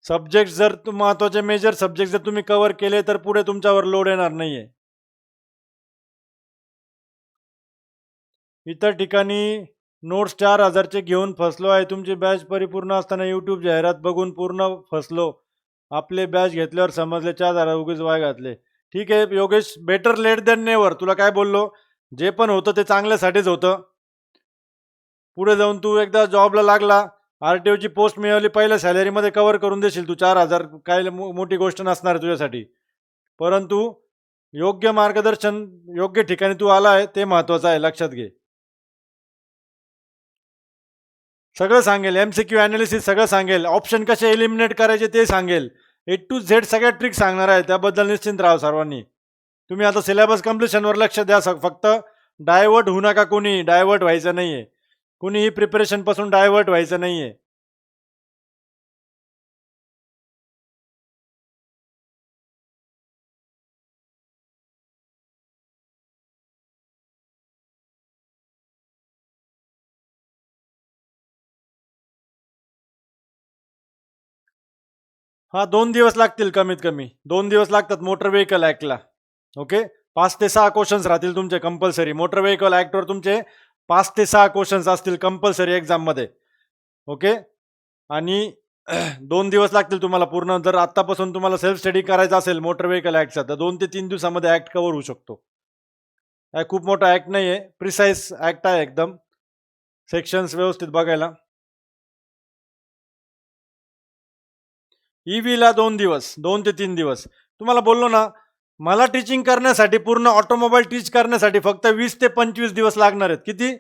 सब्जेक्ट जर महत्त्वाचे मेजर सब्जेक्ट जर तुम्ही कव्हर केले, तर पुढे तुमच्यावर लोड येणार नाहीये. इतर ठिकाणी नोट्स 4,000चे घेऊन फसलो आहे. तुमची बॅच परिपूर्ण असताना यूट्यूब जाहिरात बघून पूर्ण फसलो. आपले बॅच घेतल्यावर समजले 4,000 उगीच वाया घातले. ठीक आहे Yogesh, better late than never. तुला काय बोललो, जे पण होतं ते चांगल्यासाठीच होतं. पुढे जाऊन तू एकदा जॉबला लागला, RTOची पोस्ट मिळवली, पहिल्या सॅलरीमध्ये कव्हर करून देशील तू 4,000. काय मोठी गोष्ट नसणार आहे तुझ्यासाठी. परंतु योग्य मार्गदर्शन योग्य ठिकाणी तू आला आहे ते महत्त्वाचं आहे, लक्षात घे. सगळं सांगेल, MCQ ॲनालिसिस सगळं सांगेल, ऑप्शन कसे एलिमिनेट करायचे ते सांगेल. A to Z सगळ्या ट्रिक सांगणार आहे. त्याबद्दल निश्चिंत राहा सर्वांनी. तुम्ही आता सिलेबस कम्प्लिशनवर लक्ष द्या. फक्त डायव्हर्ट होऊ नका. कोणी डायव्हर्ट व्हायचं नाहीये. कुणीही प्रिपरेशनपासून डायव्हर्ट व्हायचं नाहीये. हा, 2 दिवस लागतील कमीत कमी. 2 दिवस लागतात मोटर व्हेकल ऍक्टला. ओके. 5 ते 6 क्वेश्चन्स राहतील तुमचे कंपल्सरी. मोटर व्हेकल ऍक्टवर तुमचे 5 ते 6 क्वेश्चन्स असतील कंपल्सरी एक्झाममध्ये. ओके. आणि 2 दिवस लागतील तुम्हाला पूर्ण. जर आत्तापासून तुम्हाला सेल्फ स्टडी करायचा असेल मोटर व्हेकल ऍक्टचा, तर 2 ते 3 दिवसामध्ये ऍक्ट कव्हर होऊ शकतो. हा खूप मोठा ऍक्ट नाही आहे, प्रिसाईज ऍक्ट आहे एकदम. सेक्शन्स व्यवस्थित बघायला. EV ला 2 दिवस, 2 ते 3 दिवस. तुम्हाला बोललो ना, मला टीचिंग करण्यासाठी पूर्ण ऑटोमोबाईल टीच करण्यासाठी फक्त 20 ते 25 दिवस लागणार आहेत. किती?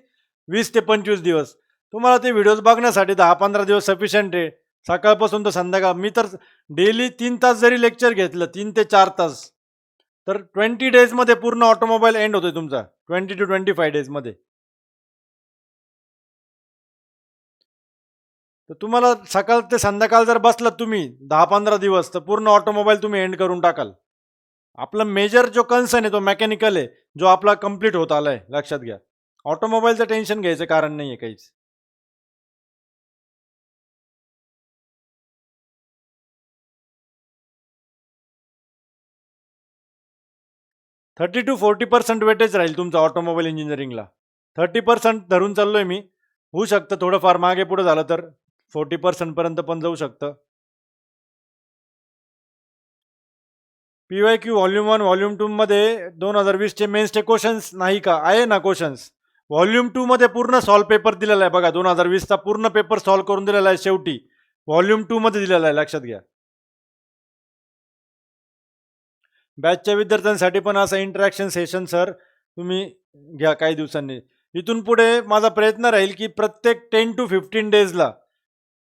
20 ते 25 दिवस. तुम्हाला ते व्हिडिओज बघण्यासाठी 10-15 दिवस सफिशियंट आहे. सकाळपासून तर संध्याकाळ मी तर डेली 3 तास जरी लेक्चर घेतलं 3 ते 4 तास, तर 20 डेजमध्ये पूर्ण ऑटोमोबाईल एंड होतोय तुमचा. 20 टू 25 डेजमध्ये. तर तुम्हाला सकाळ ते संध्याकाळ जर बसलात तुम्ही 10-15 दिवस, तर पूर्ण ऑटोमोबाईल तुम्ही एंड करून टाकाल. आपला मेजर जो कन्सर्न आहे तो मेकॅनिकल आहे, जो आपला कंप्लीट होत आलाय, लक्षात घ्या. ऑटोमोबाईलचं टेन्शन घ्यायचं कारण नाहीये काहीच. 30 टू 40% वेटेज राहील तुमचं ऑटोमोबाईल इंजिनिअरिंगला. 30% धरून चाललोय मी. होऊ शकतं थोडंफार मागे पुढे झालं तर 40% पर्यंत पण जाऊ शकतं. पी-वाय-क्यू व्हॉल्यूम 1, व्हॉल्यूम 2 मध्ये 2020 चे मेन्सचे क्वेश्चन्स नाही का? आहे ना क्वेश्चन्स. व्हॉल्यूम 2 मध्ये पूर्ण सॉल्व्ह पेपर दिलेला आहे बघा. 2020 चा पूर्ण पेपर सॉल्व्ह करून दिलेला आहे शेवटी. व्हॉल्यूम 2 मध्ये दिलेला आहे, लक्षात घ्या. बॅचच्या विद्यार्थ्यांसाठी पण असं इंटरॅक्शन सेशन सर तुम्ही घ्या काही दिवसांनी. इथून पुढे माझा प्रयत्न राहील की प्रत्येक 10 टू 15 डेजला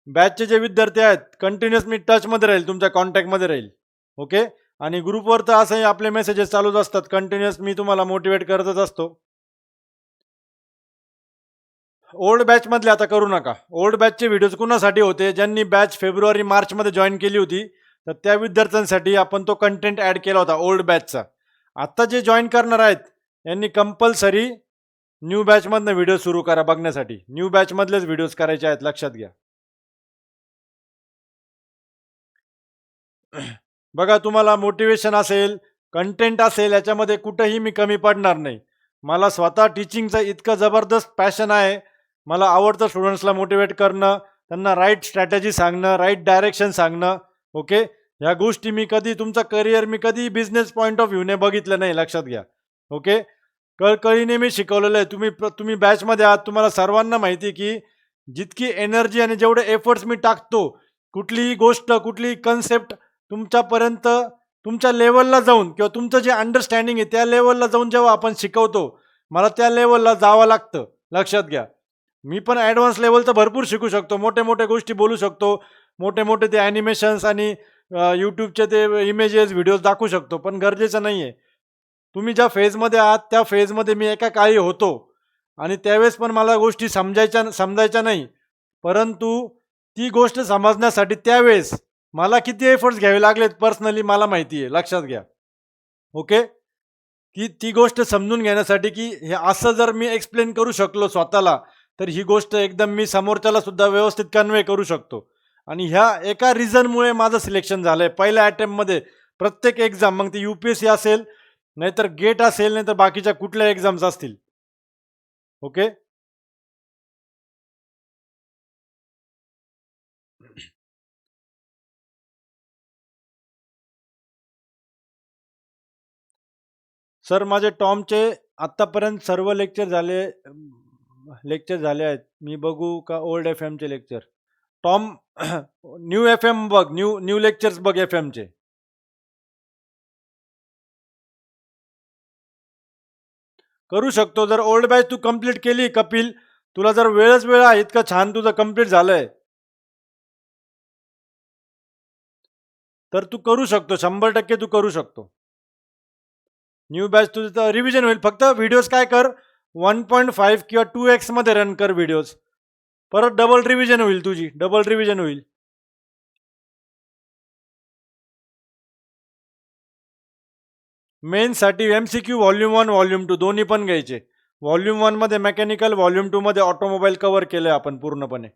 बॅचचे जे विद्यार्थी आहेत कंटिन्युअस मी टचमध्ये राहील, तुमच्या कॉन्टॅक्टमध्ये राहील. ओके. आणि ग्रुपवर तर असंही आपले मेसेजेस चालूच असतात. कंटिन्युअस मी तुम्हाला मोटिवेट करतच असतो. ओल्ड बॅचमधले आता करू नका. ओल्ड बॅचचे व्हिडिओज कुणासाठी होते? ज्यांनी बॅच फेब्रुवारी मार्चमध्ये जॉईन केली होती, तर त्या विद्यार्थ्यांसाठी आपण तो कंटेंट ॲड केला होता ओल्ड बॅचचा. आत्ता जे जॉईन करणार आहेत, यांनी कंपल्सरी न्यू बॅचमधनं व्हिडिओ सुरू करा बघण्यासाठी. न्यू बॅचमधलेच व्हिडिओज करायचे आहेत, लक्षात घ्या. बघा, तुम्हाला मोटिवेशन असेल, कंटेंट असेल, याच्यामध्ये कुठेही मी कमी पडणार नाही. मला स्वतः टीचिंगचं इतकं जबरदस्त पॅशन आहे. मला आवडतं स्टुडंट्सला मोटिवेट करणं, त्यांना राईट स्ट्रॅटेजी सांगणं, राईट डायरेक्शन सांगणं. ओके. ह्या गोष्टी मी कधी तुमचं करिअर मी कधी बिझनेस पॉईंट ऑफ व्ह्यूने बघितलं नाही, लक्षात घ्या. ओके. कळकळीने मी शिकवलेलं आहे. तुम्ही बॅचमध्ये आहात, तुम्हाला सर्वांना माहिती आहे की जितकी एनर्जी आणि जेवढे एफर्ट्स मी टाकतो, कुठलीही गोष्ट, कुठलीही कन्सेप्ट तुमच्यापर्यंत तुमच्या लेवलला जाऊन किंवा तुमचं जे अंडरस्टँडिंग आहे त्या लेवलला जाऊन जेव्हा आपण शिकवतो, मला त्या लेवलला जावं लागतं, लक्षात घ्या. मी पण ॲडव्हान्स लेवलचं भरपूर शिकू शकतो, मोठ्या-मोठ्या गोष्टी बोलू शकतो, मोठे-मोठे ते ॲनिमेशन्स आणि यूट्यूबचे ते इमेजेस, व्हिडिओज दाखवू शकतो, पण गरजेचं नाही आहे. तुम्ही ज्या फेजमध्ये आहात त्या फेजमध्ये मी एका काळी होतो आणि त्यावेळेस पण मला गोष्टी समजायच्या नाही. परंतु ती गोष्ट समजण्यासाठी त्यावेळेस मला किती एफर्ट्स घ्यावे लागलेत पर्सनली मला माहिती आहे, लक्षात घ्या. ओके. की ती गोष्ट समजून घेण्यासाठी की हे असं जर मी एक्सप्लेन करू शकलो स्वतःला, तर ही गोष्ट एकदम मी समोरच्याला सुद्धा व्यवस्थित कन्वे करू शकतो. आणि ह्या एका रिझनमुळे माझं सिलेक्शन झालंय पहिल्या अटेम्प्टमध्ये. प्रत्येक एक्झाम, मग ती UPSC असेल, नाहीतर गेट असेल, नाहीतर बाकीच्या कुठल्या एक्झाम्स असतील. ओके. सर, माझे टॉमचे आत्तापर्यंत सर्व लेक्चर झाले आहेत. मी बघू का ओल्ड FM चे लेक्चर? टॉम न्यू FM बघ, न्यू न्यू लेक्चर्स बघ FMचे. करू शकतो. जर ओल्ड बॅच तू कंप्लीट केली कपिल, तुला जर वेळच वेळ आहे, इतकं छान तुझं कंप्लीट झालंय, तर तू करू शकतो. 100% तू करू शकतो. न्यू बॅच तुझं रिव्हिजन होईल. फक्त व्हिडिओज काय कर, 1.5 किंवा 2x मध्ये रन कर व्हिडिओज. परत डबल रिव्हिजन होईल तुझी, डबल रिव्हिजन होईल. मेन्ससाठी MCQ व्हॉल्यूम 1, व्हॉल्यूम 2 दोन्ही पण घ्यायचे. व्हॉल्यूम 1 मध्ये मेकॅनिकल, व्हॉल्यूम 2 मध्ये ऑटोमोबाईल कव्हर केलंय आपण पूर्णपणे.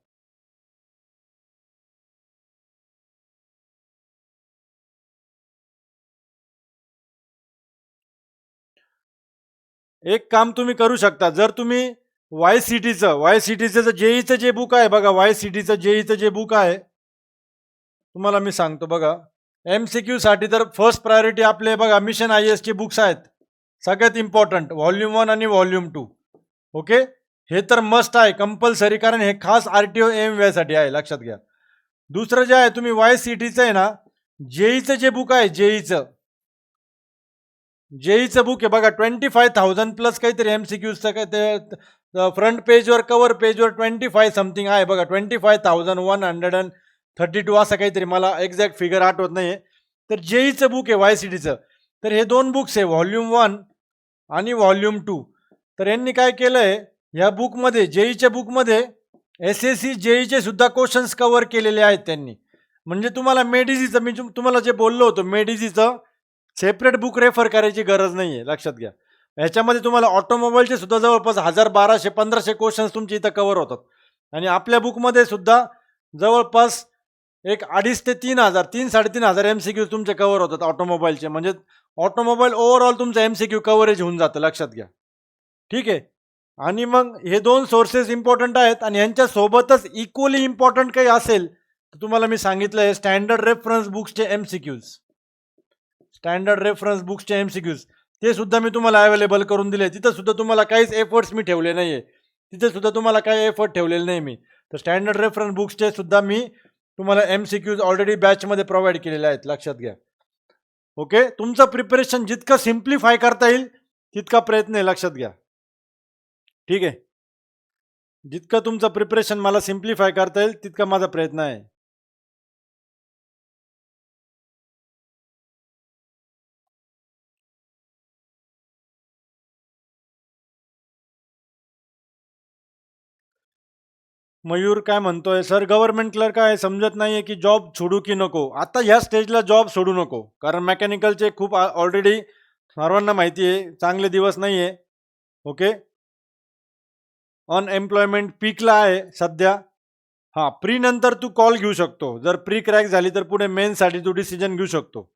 एक काम तुम्ही करू शकता. जर तुम्ही वाय-सी-टीचं जेईचं जे बुक आहे बघा, वाय-सी-टीचं जेईचं जे बुक आहे, तुम्हाला मी सांगतो बघा. MCQ साठी तर फर्स्ट प्रायोरिटी आपले बघा मिशन IAS चे बुक्स आहेत. सगळ्यात इम्पॉर्टंट व्हॉल्यूम 1 आणि व्हॉल्यूम 2. ओके. हे तर मस्ट आहे, कंपल्सरी, कारण हे खास RTO AMVI साठी आहे, लक्षात घ्या. दुसरं जे आहे तुम्ही वाय-सी-टीचं आहे ना, जेईचं जे बुक आहे जेईचं बुक आहे बघा, 25,000 प्लस काहीतरी MCQचं काय ते फ्रंट पेजवर कव्हर पेजवर 25 समथिंग आहे बघा, 25,132 असं काहीतरी, मला एक्झॅक्ट फिगर आठवत नाहीये. तर जेईचं बुक आहे YCDचं. तर हे दोन बुक्स आहे, व्हॉल्यूम 1 आणि व्हॉल्यूम 2. तर यांनी काय केलंय, ह्या बुकमध्ये जेईच्या बुकमध्ये SSC जेईचे सुद्धा क्वेश्चन्स कव्हर केलेले आहेत त्यांनी. म्हणजे तुम्हाला मेडिसीचं, मी तुम्हाला जे बोललो होतो मेडिसीचं सेपरेट बुक रेफर करायची गरज नाहीये, लक्षात घ्या. ह्याच्यामध्ये तुम्हाला ऑटोमोबाईलचे सुद्धा जवळपास 1,000, 1,200, 1,500 क्वेश्चन्स तुमचे इथं कव्हर होतात. आणि आपल्या बुकमध्ये सुद्धा जवळपास एक 2,500 ते 3,000, 3,500 MCQ तुमचे कव्हर होतात ऑटोमोबाईलचे. म्हणजे ऑटोमोबाईल ओव्हरऑल तुमचं MCQ कव्हरेज होऊन जातं, लक्षात घ्या. ठीक आहे. आणि मग हे दोन सोर्सेस इम्पॉर्टंट आहेत, आणि यांच्या सोबतच इक्वली इम्पॉर्टंट काही असेल तर तुम्हाला मी सांगितलं आहे स्टँडर्ड रेफरन्स बुक्सचे MCQs. स्टँडर्ड रेफरन्स बुक्सचे MCQs ते सुद्धा मी तुम्हाला अवेलेबल करून दिले. तिथं सुद्धा तुम्हाला काहीच एफर्ट्स मी ठेवले नाहीये, तिथे सुद्धा तुम्हाला काही एफर्ट ठेवलेले नाही मी. तर स्टँडर्ड रेफरन्स बुक्सचे सुद्धा मी तुम्हाला MCQs ऑलरेडी बॅचमध्ये प्रोव्हाइड केलेले आहेत, लक्षात घ्या. ओके, तुमचं प्रिपरेशन जितकं सिम्प्लिफाय करता येईल तितका प्रयत्न आहे, लक्षात घ्या. ठीक आहे, जितकं तुमचं प्रिपरेशन मला सिम्प्लिफाय करता येईल तितका माझा प्रयत्न आहे. मयूर काय म्हणतोय, सर गव्हर्नमेंट क्लर्क आहे, समजत नाहीये की जॉब सोडू की नको. आता ह्या स्टेजला जॉब सोडू नको, कारण मेकॅनिकलचे खूप ऑलरेडी सर्वांना माहिती आहे चांगले दिवस नाहीये. ओके, अनएम्प्लॉयमेंट पीकला आहे सध्या. हां, प्री नंतर तू कॉल घेऊ शकतो, जर प्री क्रॅक झाली तर पुढे मेन्ससाठी तू डिसिजन घेऊ शकतो.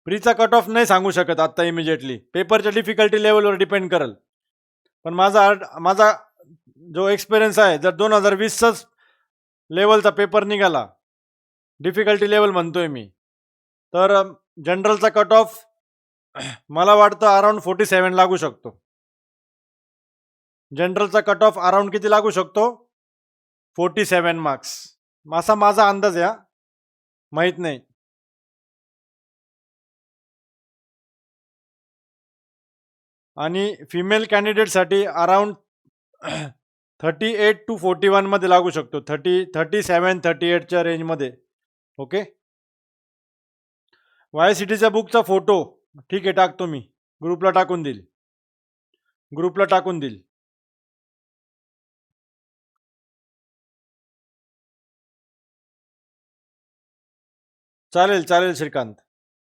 प्रीचा कट ऑफ नाही सांगू शकत आता इमिजिएटली, पेपरच्या डिफिकल्टी लेवलवर डिपेंड करेल. पण माझा जो एक्सपिरियन्स आहे, जर 2020चाच लेवलचा पेपर निघाला, डिफिकल्टी लेवल म्हणतोय मी, तर जनरलचा कट ऑफ मला वाटतं अराउंड 47 लागू शकतो. जनरलचा कट ऑफ अराउंड किती लागू शकतो? 47 मार्क्स, असा माझा अंदाज आहे, माहीत नाही. आणि फिमेल कॅन्डिडेटसाठी अराउंड 38 to 41 मध्ये लागू शकतो, 37-38च्या रेंजमध्ये. ओके, YCTच्या बुकचा फोटो ठीक आहे, टाकतो मी ग्रुपला, टाकून देईल. चालेल श्रीकांत.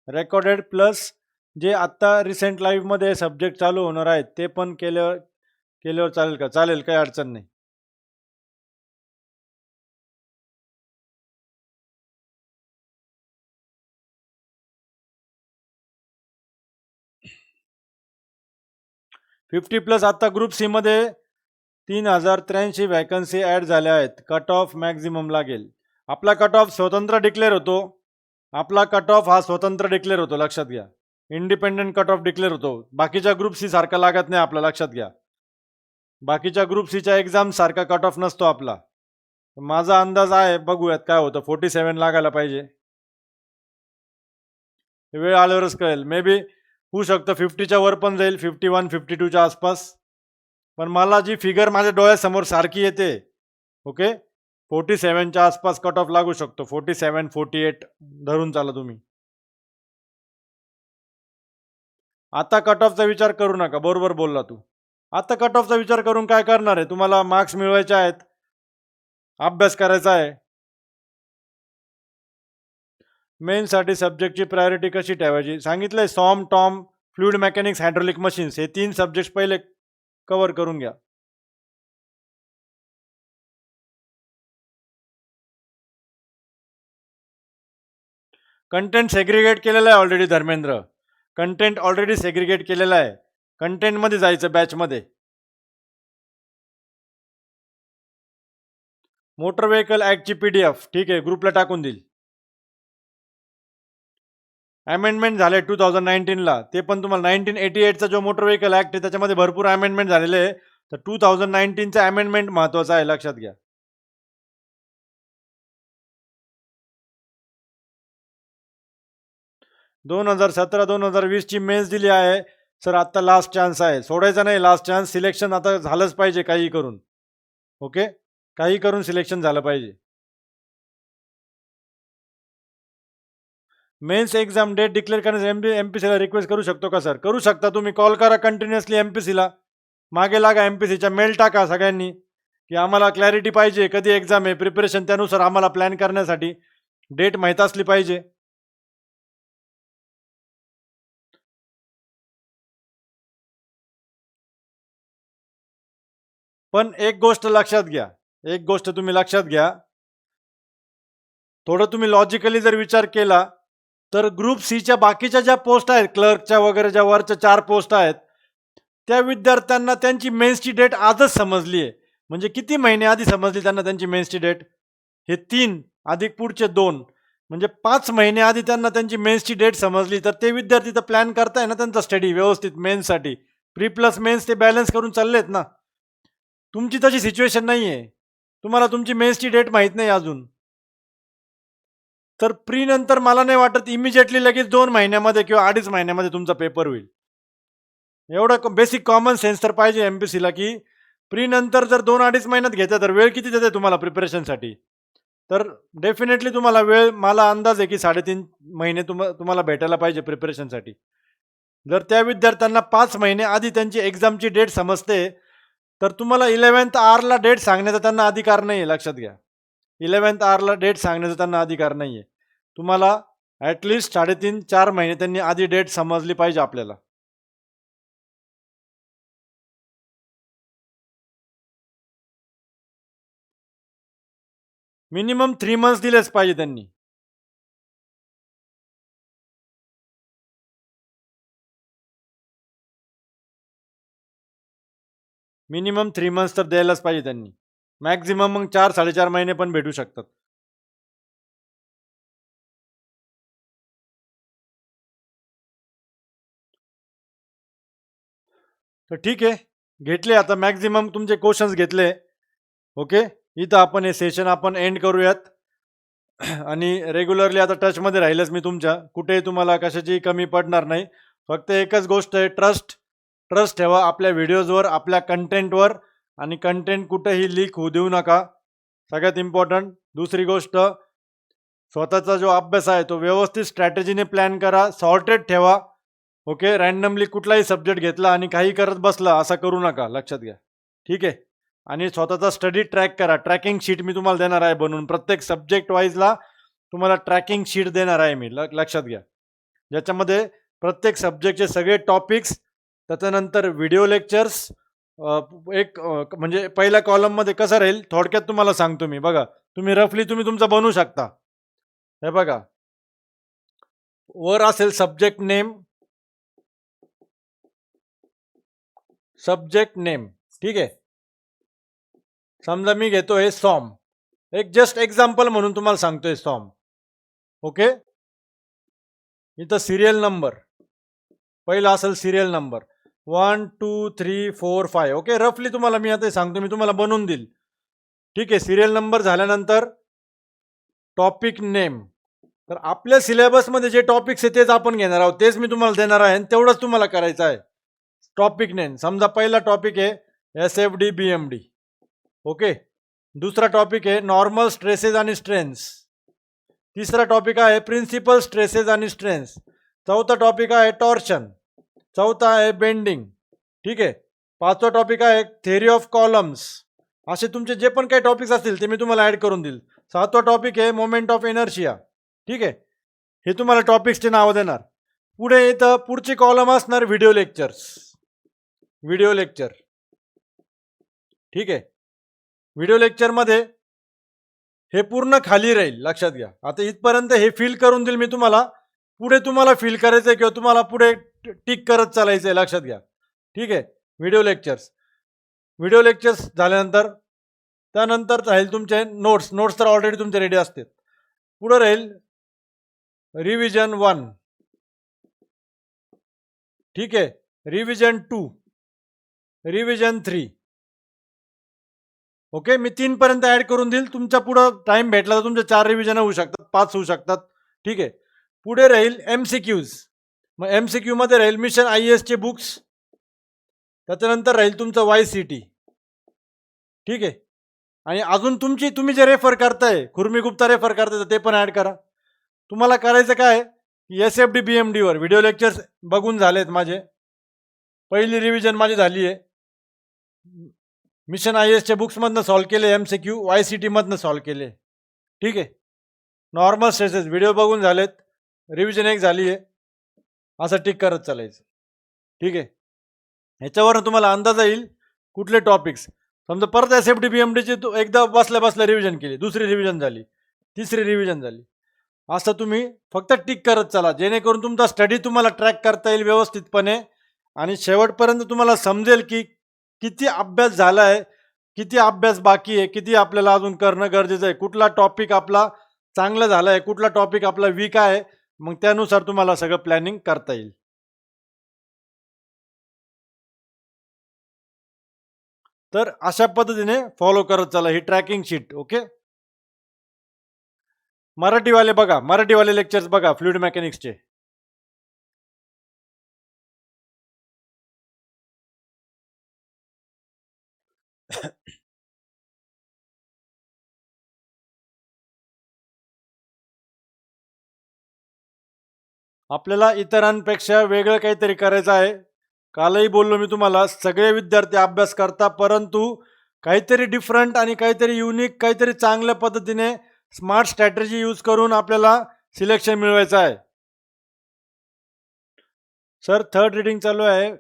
रेकॉर्डेड प्लस जे आत्ता रिसेंट लाईव्हमध्ये सब्जेक्ट चालू होणार आहेत ते पण केल्यावर चालेल का? चालेल, काही अडचण नाही. फिफ्टी प्लस आता ग्रुप सी मध्ये 3,083 वॅकन्सी ऍड झाल्या आहेत. कट ऑफ मॅक्झिमम लागेल. आपला कट ऑफ स्वतंत्र डिक्लेअर होतो. आपला कट ऑफ हा स्वतंत्र डिक्लेअर होतो, लक्षात घ्या. इंडिपेंडेंट कट ऑफ डिक्लेअर होतो. बाकीच्या ग्रुप सी सारखा लागत नाही आपला, लक्षात घ्या. बाकीच्या ग्रुप सीच्या एक्झाम सारखा कट ऑफ नसतो आपला. माझा अंदाज आहे, बघूयात काय होतं. 47 लागायला पाहिजे. वेळ आल्यावरच कळेल. मे बी होऊ शकतं 50च्या वर पण जाईल, 51-52च्या आसपास. पण मला जी फिगर माझ्या डोळ्यासमोर सारखी येते, ओके, 47च्या आसपास कट ऑफ लागू शकतो. 47-48 धरून चाला तुम्ही. आता कट ऑफचा विचार करू नका, बरोबर बोलला तू. आता कट ऑफचा विचार करून काय करणार आहे? तुम्हाला मार्क्स मिळवायचे आहेत, अभ्यास करायचा आहे. मेनसाठी सब्जेक्टची प्रायोरिटी कशी ठेवायची सांगितलंय. SOM, TOM, fluid mechanics, hydraulic machines हे 3 सब्जेक्ट पहिले कव्हर करून घ्या. कंटेंट सेग्रिगेट केलेलं आहे already Dharmendra. Content already segregate केलेलं आहे. कंटेंटमध्ये जायचं बॅचमध्ये. मोटर व्हेकल ऍक्टची PDF ठीक आहे, ग्रुपला टाकून देईल. अमेंडमेंट झाले 2019ला, ते पण तुम्हाला 1988चा जो मोटर व्हेकल ऍक्ट आहे त्याच्यामध्ये भरपूर अमेंडमेंट झालेले आहे. तर 2019चा अमेंडमेंट महत्वाचा आहे, लक्षात घ्या. 2017-2020 ची मेन्स दिली आहे. सर आता लास्ट चान्स आहे, सोडायचा नाही लास्ट चान्स. सिलेक्शन आता झालंच पाहिजे काही करून. ओके, काही करून सिलेक्शन झालं पाहिजे. मेन्स एक्झाम डेट डिक्लेअर करण्यासाठी एमपीसीला रिक्वेस्ट करू शकतो का सर? करू शकता तुम्ही. कॉल करा कंटिन्युअसली एमपीसीला, मागे लागा एमपीसीच्या, मेल टाका सगळ्यांनी की आम्हाला क्लॅरिटी पाहिजे, कधी एक्झाम आहे, प्रिपरेशन त्यानुसार आम्हाला प्लॅन करण्यासाठी डेट माहीत असली पाहिजे. पण एक गोष्ट लक्षात घ्या, एक गोष्ट तुम्ही लक्षात घ्या, थोडं तुम्ही लॉजिकली जर विचार केला तर ग्रुप सीच्या बाकीच्या ज्या पोस्ट आहेत, क्लर्कच्या वगैरे ज्या वरच्या 4 पोस्ट आहेत, त्या विद्यार्थ्यांना त्यांची मेन्सची डेट आजच समजली आहे. म्हणजे किती महिने आधी समजली त्यांना त्यांची मेन्सची डेट? हे 3 अधिक पुढचे 2, म्हणजे 5 महिने आधी त्यांना त्यांची मेन्सची डेट समजली. तर ते विद्यार्थी तर प्लॅन करताय ना त्यांचा स्टडी व्यवस्थित मेन्ससाठी. प्री प्लस मेन्स ते बॅलन्स करून चाललेत ना. तुमची तशी सिच्युएशन नाही आहे. तुम्हाला तुमची मेन्सची डेट माहीत नाही अजून. तर प्री नंतर मला नाही वाटत इमिजिएटली लगेच 2 महिन्यामध्ये किंवा 2.5 महिन्यामध्ये तुमचा पेपर होईल. एवढं बेसिक कॉमन सेन्स तर पाहिजे एमपीसीला, की प्री नंतर जर 2-2.5 महिन्यात घेता तर वेळ किती देते तुम्हाला प्रिपरेशनसाठी? तर डेफिनेटली तुम्हाला वेळ, मला अंदाज आहे की 3.5 महिने तुम्हाला भेटायला पाहिजे प्रिपरेशनसाठी. जर त्या विद्यार्थ्यांना 5 महिने आधी त्यांची एक्झामची डेट समजते, तर तुम्हाला 11th आवरला डेट सांगण्याचा त्यांना अधिकार नाही आहे, लक्षात घ्या. 11th आवरला डेट सांगण्याचा त्यांना अधिकार नाही आहे. तुम्हाला ॲटलिस्ट 3.5-4 महिने त्यांनी आधी डेट समजली पाहिजे आपल्याला. मिनिमम 3 मंथ्स दिलेच पाहिजे त्यांनी. मिनिमम 3 मंथ्स तर द्यायलाच पाहिजे त्यांनी. मॅक्झिमम मग 4-4.5 महिने पण भेटू शकतात. तर ठीक आहे, घेतले आता मॅक्झिमम तुमचे क्वेश्चन्स घेतले. ओके, इथं आपण हे सेशन आपण एंड करूयात. आणि रेग्युलरली आता टचमध्ये राहीलच मी तुमच्या, कुठेही तुम्हाला कशाची कमी पडणार नाही. फक्त एकच गोष्ट आहे, ट्रस्ट. ट्रस्ट ठेवा आपल्या व्हिडिओजवर, आपल्या कंटेंटवर, आणि कंटेंट कुठेही लीक होऊ देऊ नका. सगळ्यात इम्पॉर्टंट. दुसरी गोष्ट, स्वतःचा जो अभ्यास आहे तो व्यवस्थित स्ट्रॅटेजीने प्लॅन करा, सॉर्टेड ठेवा. ओके, रँडमली कुठलाही सब्जेक्ट घेतला आणि काही करत बसला असं करू नका, लक्षात घ्या. ठीक आहे. आणि स्वतःचा स्टडी ट्रॅक करा. ट्रॅकिंग शीट मी तुम्हाला देणार आहे बनवून. प्रत्येक सब्जेक्ट वाईजला तुम्हाला ट्रॅकिंग शीट देणार आहे मी, लक्षात घ्या. ज्याच्यामध्ये प्रत्येक सब्जेक्टचे सगळे टॉपिक्स, त्याच्यानंतर व्हिडिओ लेक्चर्स, एक म्हणजे पहिल्या कॉलममध्ये कसं राहील थोडक्यात तुम्हाला सांगतो मी. बघा, तुम्ही रफली तुमचा बनवू शकता. हे बघा, वर असेल सब्जेक्ट नेम, सब्जेक्ट नेम. ठीक आहे. समजा मी घेतोय सॉम, एक जस्ट एक्झाम्पल म्हणून तुम्हाला सांगतोय सॉम. ओके, इथं सिरियल नंबर पहिला असेल, सिरियल नंबर 1 2 3 4 5. ओके, रफली तुम्हाला मी आता सांगतो, मी तुम्हाला बनवून देईल. ठीक आहे. सिरियल नंबर झाल्यानंतर टॉपिक नेम. तर आपल्या सिलेबसमध्ये जे टॉपिक्स आहे तेच आपण घेणार आहोत, तेच मी तुम्हाला देणार आहे आणि तेवढंच तुम्हाला करायचं आहे. टॉपिक नेम, समजा पहिला टॉपिक आहे SFD BMD. ओके, दुसरा टॉपिक आहे नॉर्मल स्ट्रेसेस आणि स्ट्रेन्स. तिसरा टॉपिक आहे प्रिन्सिपल स्ट्रेसेस आणि स्ट्रेन्स. चौथा टॉपिक आहे टॉर्शन. चौथा आहे बेंडिंग. ठीक आहे. पाचवा टॉपिक आहे थेरी ऑफ कॉलम्स. असे तुमचे जे पण काही टॉपिक्स असतील ते मी तुम्हाला ऍड करून देईल. सातवा टॉपिक आहे मोमेंट ऑफ इनर्शिया. ठीक आहे. हे तुम्हाला टॉपिक्सचे नाव देणार. पुढे इथं पुढचे कॉलम असणार व्हिडिओ लेक्चर्स. Video lecture. ठीक आहे. व्हिडिओ लेक्चरमध्ये हे पूर्ण खाली राहील, लक्षात घ्या. आता इथपर्यंत हे फिल करून देईल मी तुम्हाला. पुढे तुम्हाला फिल करायचं आहे किंवा तुम्हाला पुढे टिक करत चालायचं आहे, लक्षात घ्या. ठीक आहे. Video lectures. व्हिडिओ लेक्चर्स झाल्यानंतर त्यानंतर राहील तुमचे नोट्स. नोट्स तर ऑलरेडी तुमचे रेडी असतात. पुढे राहील रिव्हिजन 1. ठीक आहे. रिव्हिजन 2, रिव्हिजन 3, ओके, मी 3 पर्यंत ऍड करून देईल. तुमच्या पुढं टाइम भेटला तर तुमचे 4 रिव्हिजन होऊ शकतात, 5 होऊ शकतात. ठीक आहे. पुढे राहील MCQs. मग MCQ मध्ये राहील मिशन IAS चे बुक्स. त्याच्यानंतर राहील तुमचं YCT. ठीक आहे. आणि अजून तुम्ही जे रेफर करताय, खुर्मी गुप्ता रेफर करताय ते पण ऍड करा. तुम्हाला करायचं काय, SFD BMD वर व्हिडिओ लेक्चर्स बघून झालेत माझे. पहिली रिव्हिजन माझी झाली आहे. मिशन IAS च्या बुक्स मधनं सॉल्व्ह केले MCQ, YCT मधनं सॉल्व्ह केले. ठीक आहे. नॉर्मल स्ट्रेसेस व्हिडिओ बघून झालेत, रिव्हिजन एक झाली आहे. असं टिक करत चालायचं. ठीक आहे. ह्याच्यावरून तुम्हाला अंदाज येईल कुठले टॉपिक्स. समजा परत SFD BMD ची एकदा बसल्या रिव्हिजन केली, दुसरी रिव्हिजन झाली, तिसरी रिव्हिजन झाली. असं तुम्ही फक्त टिक करत चला, जेणेकरून तुमचा स्टडी तुम्हाला ट्रॅक करता येईल व्यवस्थितपणे आणि शेवटपर्यंत तुम्हाला समजेल की किती अभ्यास झाला आहे, किती अभ्यास बाकी आहे, किती आपल्याला अजून करणं गरजेचं आहे, कुठला टॉपिक आपला चांगला झाला आहे, कुठला टॉपिक आपला वीक आहे. मग त्यानुसार तुम्हाला सगळं प्लॅनिंग करता येईल. तर अशा पद्धतीने फॉलो करत चला ही ट्रॅकिंग शीट. ओके. मराठीवाले बघा, मराठीवाले लेक्चर्स बघा फ्लुइड मेकॅनिक्सचे. आपल्याला इतरांपेक्षा वेगळं काहीतरी करायचं आहे. कालही बोललो मी तुम्हाला, सगळे विद्यार्थी अभ्यास करता, परंतु काहीतरी डिफरंट आणि काहीतरी युनिक, काहीतरी चांगल्या पद्धतीने स्मार्ट स्ट्रॅटेजी यूज करून आपल्याला सिलेक्शन मिळवायचं आहे. सर 3rd रीडिंग चालू आहे.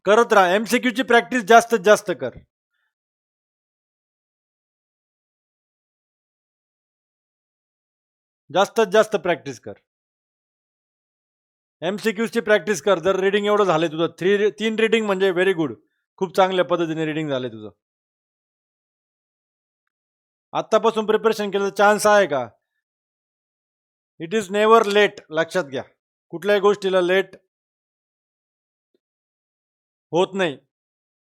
करत राहा. MCQ ची प्रॅक्टिस जास्तीत जास्त कर. जास्तीत जास्त प्रॅक्टिस कर. MCQ ची प्रॅक्टिस कर. जर रीडिंग एवढं झालंय तुझं, 3 रीडिंग म्हणजे व्हेरी गुड. खूप चांगल्या पद्धतीने रीडिंग झालंय तुझं. आत्तापासून प्रिपरेशन केलं चान्स आहे का? It is never late. लक्षात घ्या, कुठल्याही गोष्टीला लेट होत नाही,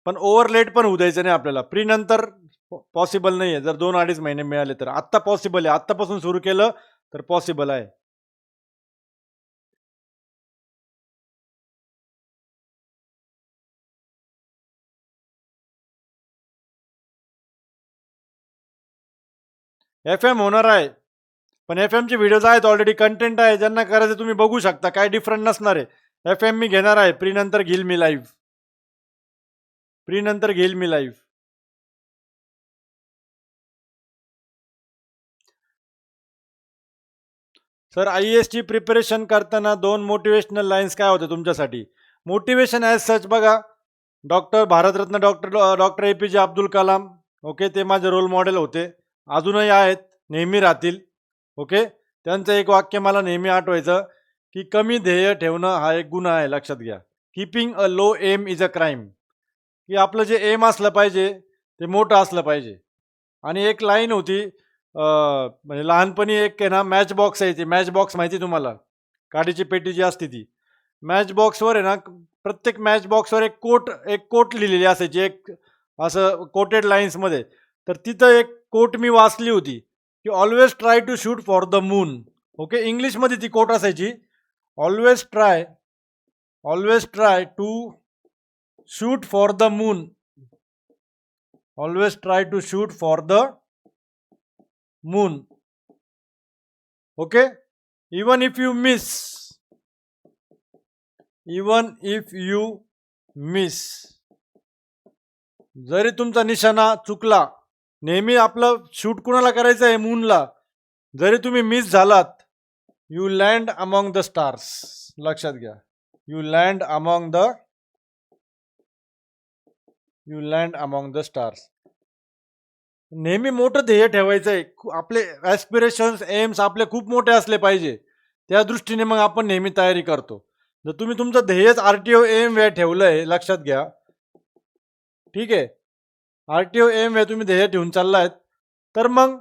पण ओव्हर लेट पण होऊ द्यायचं नाही आपल्याला. प्री नंतर पॉसिबल नाही आहे. जर 2-2.5 महिने मिळाले तर आत्ता पॉसिबल आहे. आत्तापासून सुरू केलं तर पॉसिबल आहे. FM होणार आहे, पण FM चे व्हिडिओज आहेत, ऑलरेडी कंटेंट आहे. ज्यांना करायचं तुम्ही बघू शकता, काय डिफरंट नसणार आहे. FM मी घेणार आहे, प्री नंतर घेईल मी लाईव्ह. प्री नंतर घेईल मी लाईव्ह. सर IAS ची प्रिपरेशन करताना 2 मोटिवेशनल लाईन्स काय होते तुमच्यासाठी? मोटिवेशन ॲज सच बघा, Bharat Ratna doctor APJ Abdul Kalam. Okay, ते माझे रोल मॉडेल होते, अजूनही आहेत, नेहमी राहतील. ओके. त्यांचं एक वाक्य मला नेहमी आठवायचं की कमी ध्येय ठेवणं हा एक गुन्हा आहे. लक्षात घ्या. Keeping a low aim is a crime. की आपलं जे एम असलं पाहिजे ते मोठं असलं पाहिजे. आणि एक लाईन होती, म्हणजे लहानपणी एक आहे ना, मॅच बॉक्स यायची. मॅच बॉक्स माहिती तुम्हाला, काडीची पेटी जी असते ती. मॅच बॉक्सवर आहे ना, प्रत्येक मॅच बॉक्सवर एक कोट लिहिलेली असायची, एक असं कोटेड लाईन्समध्ये. तर तिथं एक कोट मी वाचली होती की always try to shoot for the moon. Okay, इंग्लिशमध्ये ती कोट असायची, always try to shoot for the moon. Always try to shoot for the moon. Okay. Even if you miss, जरी तुमचा निशाणा चुकला, नेहमी आपलं शूट कुणाला करायचं आहे? मूनला. जरी तुम्ही मिस झालात, you land among the stars. लक्षात घ्या, you land among the stars. नेहमी मोठं ध्येय ठेवायचं आहे. आपले ॲस्पिरेशन्स, एम्स आपले खूप मोठे असले पाहिजे. त्या दृष्टीने मग आपण नेहमी तयारी करतो. जर तुम्ही तुमचं ध्येयच RTO एम वे ठेवलंय, लक्षात घ्या. ठीक आहे, RTO एम वे तुम्ही ध्येय ठेवून चाललायत, तर मग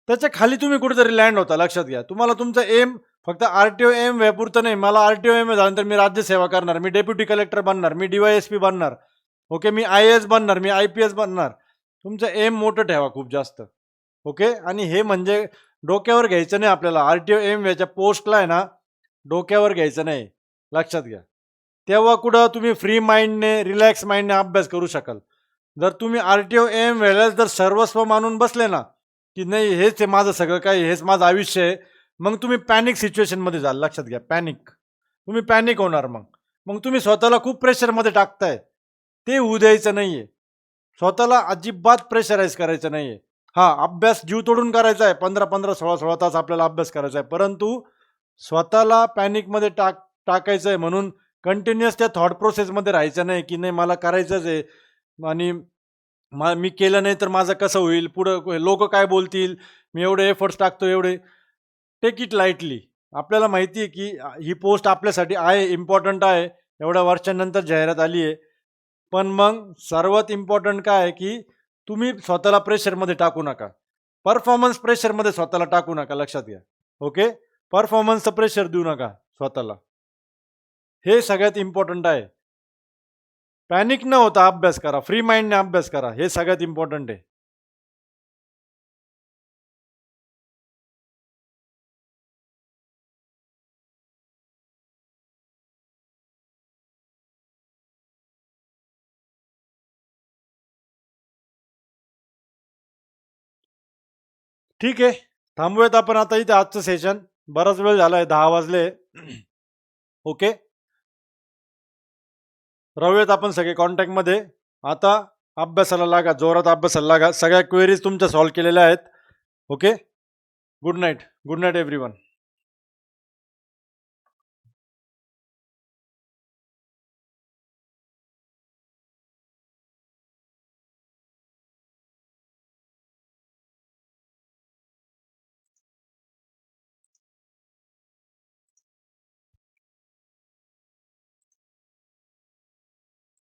त्याच्या खाली तुम्ही कुठेतरी लँड होता. लक्षात घ्या, तुम्हाला तुमचं एम फक्त आर-टी-ओ एम पुरतं नाही. मला आर-टी-ओ एम झाल्यानंतर मी राज्यसेवा करणार, मी डेप्युटी कलेक्टर बनणार, मी डी-वाय-एस-पी बनणार. ओके, मी आय-ए-एस बनणार, मी आय-पी-एस बनणार. तुमचं एम मोठं ठेवा खूप जास्त. ओके, आणि हे म्हणजे डोक्यावर घ्यायचं नाही आपल्याला. आर-टी-ओ एम याच्या पोस्टला आहे ना, डोक्यावर घ्यायचं नाही. लक्षात घ्या. तेव्हा कुठं तुम्ही फ्री माइंडने, रिलॅक्स माइंडने अभ्यास करू शकाल. जर तुम्ही आर-टी-ओ एम वेळेस जर सर्वस्व मानून बसले ना, की नाही हेच आहे माझं सगळं काही, हेच माझं आयुष्य आहे. मग तुम्ही पॅनिक सिच्युएशनमध्ये जाल. लक्षात घ्या, पॅनिक. तुम्ही पॅनिक होणार मग. मग तुम्ही स्वतःला खूप प्रेशरमध्ये टाकताय. ते होऊ द्यायचं नाहीये. स्वतःला अजिबात प्रेशराईज करायचं नाहीये. हां, अभ्यास जीव तोडून करायचा आहे. 15-15, 16-16 तास आपल्याला अभ्यास करायचा आहे. परंतु स्वतःला पॅनिकमध्ये टाकायचं आहे म्हणून कंटिन्युअस त्या थॉट प्रोसेसमध्ये राहायचं नाही, की नाही मला करायचंच आहे आणि मी केलं नाही तर माझं कसं होईल? पुढं लोकं काय बोलतील? मी एवढे एफर्ट्स टाकतो एवढे. Take it lightly. आपल्याला माहिती आहे, की ही पोस्ट आपल्यासाठी आहे, इम्पोर्टंट आहे. एवढ्या वर्षांनंतर जाहिरात आली आहे. पण मग सर्वात इम्पोर्टंट काय आहे, की तुम्ही स्वतःला प्रेशरमध्ये टाकू नका. परफॉर्मन्स प्रेशरमध्ये स्वतःला टाकू नका. लक्षात घ्या. ओके. परफॉर्मन्सचं प्रेशर देऊ नका स्वतःला. हे सगळ्यात इम्पॉर्टंट आहे. पॅनिक न होता अभ्यास करा. फ्री माइंडने अभ्यास करा. हे सगळ्यात इम्पॉर्टंट आहे. ठीक आहे. थांबूयात आपण आता इथे आजचं सेशन. बराच वेळ झालाय, 10 वाजले. ओके. राहूयात आपण सगळे कॉन्टॅक्टमध्ये. आता अभ्यासाला लागा, जोरात अभ्यासाला लागा. सगळ्या क्वेरीज तुमच्या सॉल्व्ह केलेल्या आहेत. Okay. Good night. Good night everyone.